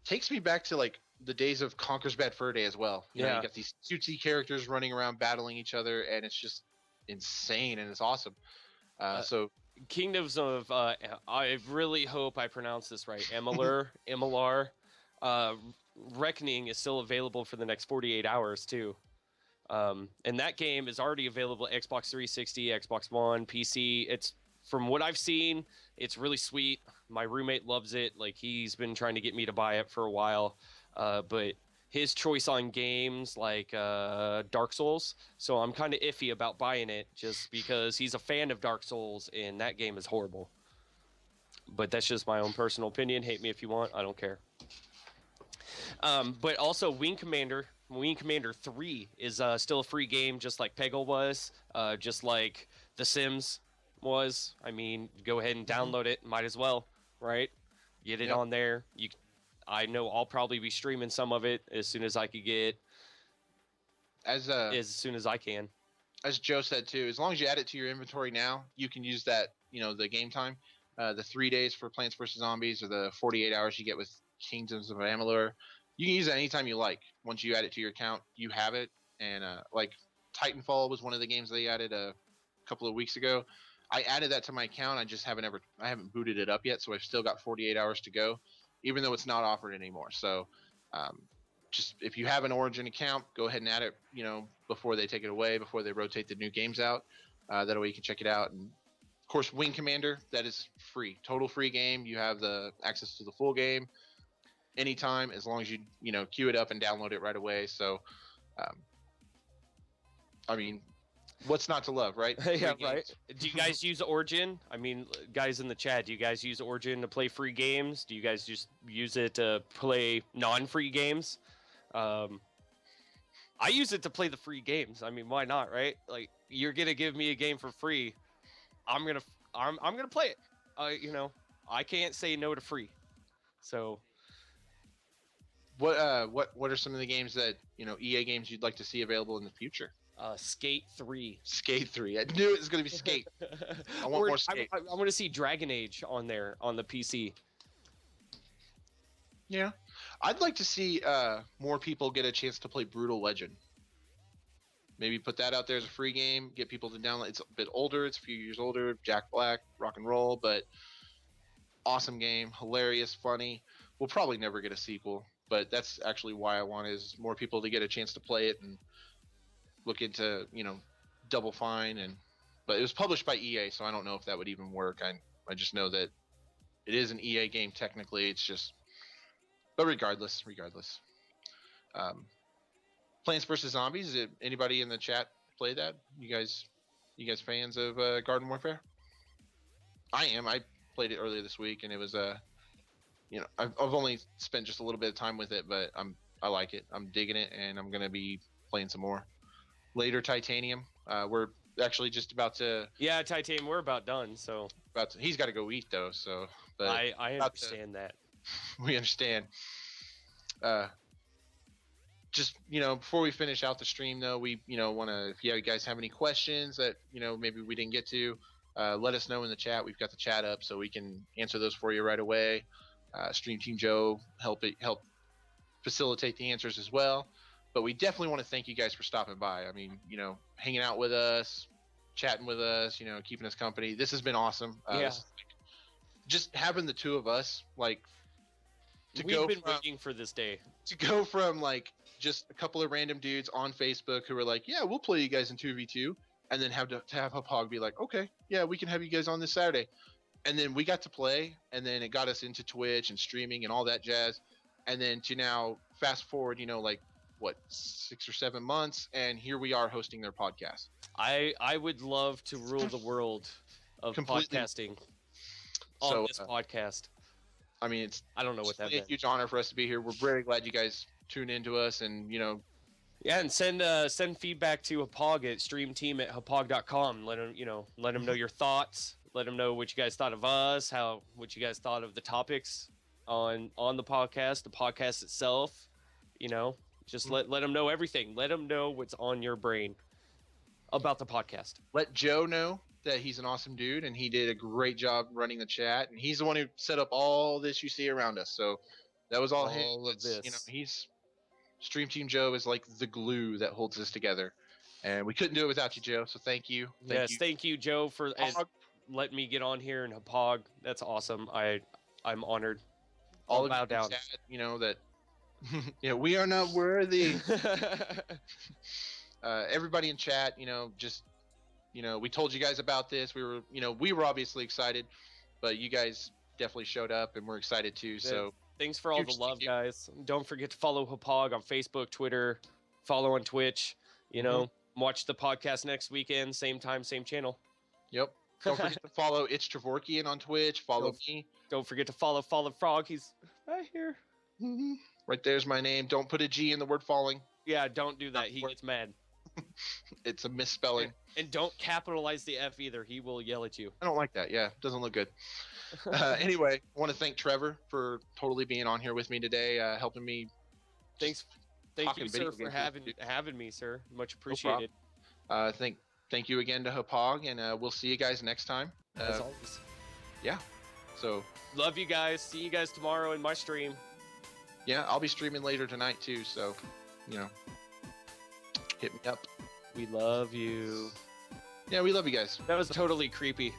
takes me back to like the days of Conker's Bad Fur Day as well. You got these cutesy characters running around battling each other, and it's just insane, and it's awesome. So Kingdoms of I really hope I pronounce this right. Emilar Reckoning is still available for the next 48 hours too. And that game is already available Xbox 360, Xbox One, PC. It's, from what I've seen, it's really sweet. My roommate loves it. Like, he's been trying to get me to buy it for a while. But his choice on games like Dark Souls, so I'm kind of iffy about buying it just because he's a fan of Dark Souls and that game is horrible. But that's just my own personal opinion. Hate me if you want. I don't care. But also Wing Commander 3 is still a free game, just like Peggle was, just like The Sims was. I mean, go ahead and download it. Might as well, right? Get it on there. I know I'll probably be streaming some of it as soon as I could get, as soon as I can. As Joe said too, as long as you add it to your inventory now, you can use that. The game time, the 3 days for Plants vs Zombies, or the 48 hours you get with Kingdoms of Amalur. You can use it anytime you like. Once you add it to your account, you have it. And like Titanfall was one of the games they added a couple of weeks ago. I added that to my account. I haven't booted it up yet, so I've still got 48 hours to go, even though it's not offered anymore. So, just if you have an Origin account, go ahead and add it. Before they take it away, before they rotate the new games out. That way you can check it out. And of course, Wing Commander, that is free, total free game. You have the access to the full game anytime, as long as you queue it up and download it right away. So, I mean, what's not to love, right? Yeah, right. Do you guys use Origin? I mean, guys in the chat, do you guys use Origin to play free games? Do you guys just use it to play non-free games? I use it to play the free games. I mean, why not, right? Like, you're gonna give me a game for free, I'm gonna play it. I can't say no to free. So, what are some of the games that EA games you'd like to see available in the future? Skate 3. Skate 3. I knew it was going to be Skate. I want more Skate. I want to see Dragon Age on there on the PC. Yeah. I'd like to see more people get a chance to play Brutal Legend. Maybe put that out there as a free game, get people to download. It's a bit older. It's a few years older. Jack Black, rock and roll, but awesome game. Hilarious, funny. We'll probably never get a sequel, but that's actually why I want is more people to get a chance to play it and look into Double Fine. But it was published by EA, so I don't know if that would even work. I just know that it is an EA game technically. It's just, but regardless, Plants vs Zombies. Did anybody in the chat play that? You guys fans of Garden Warfare? I am. I played it earlier this week, and it was I've only spent just a little bit of time with it, but I like it. I'm digging it, and I'm gonna be playing some more later. Titanium. We're actually just about to. Yeah, Titanium. We're about done. So. He's got to go eat though. So. But I understand that. We understand. Just before we finish out the stream though, we want to, if you guys have any questions that maybe we didn't get to, let us know in the chat. We've got the chat up so we can answer those for you right away. Stream Team Joe help facilitate the answers as well. But we definitely want to thank you guys for stopping by. I mean, hanging out with us, chatting with us, keeping us company. This has been awesome. Yeah. Just having the two of us, like, We've been waiting for this day. To go from like just a couple of random dudes on Facebook who were like, yeah, we'll play you guys in 2v2, and then have Hauppauge be like, okay, yeah, we can have you guys on this Saturday. And then we got to play, and then it got us into Twitch and streaming and all that jazz. And then to now fast forward, like what, 6 or 7 months, and here we are hosting their podcast. I would love to rule the world of podcasting on this podcast. I mean, I don't know what that meant. It's a huge honor for us to be here. We're very glad you guys tune into us, and Yeah, and send feedback to Hauppauge at streamteam@hauppauge.com. Let them know your thoughts. Let them know what you guys thought of us, what you guys thought of the topics on the podcast itself. Just let them know everything. Let them know what's on your brain about the podcast. Let Joe know that he's an awesome dude, and he did a great job running the chat, and he's the one who set up all this you see around us. So that was all of this. He's Stream Team Joe is like the glue that holds us together, and we couldn't do it without you, Joe. So thank you. Thank you, Joe, for letting me get on here in Hauppauge. That's awesome. I'm honored. All bow down. That we are not worthy. Everybody in chat, just. We told you guys about this. We were obviously excited, but you guys definitely showed up, and we're excited too. So thanks for all the love, guys. Don't forget to follow Hauppauge on Facebook, Twitter, follow on Twitch. Watch the podcast next weekend, same time, same channel. Yep. Don't forget to follow It's Trevorkian on Twitch. Follow me. Don't forget to follow Frog. He's right here. Right there's my name. Don't put a G in the word falling. Yeah, don't do that. He gets mad. It's a misspelling. And don't capitalize the F either. He will yell at you. I don't like that. Yeah, it doesn't look good. Anyway, I want to thank Trevor for totally being on here with me today, helping me. Thank talking you, video sir, for games with you. having me, sir. Much No problem. appreciated. Thank you again to Hauppauge, and we'll see you guys next time. As always. Yeah. So Love you guys. See you guys tomorrow in my stream. yeah, I'll be streaming later tonight too. So, hit me up. We love you. Yeah, we love you guys. That was totally creepy.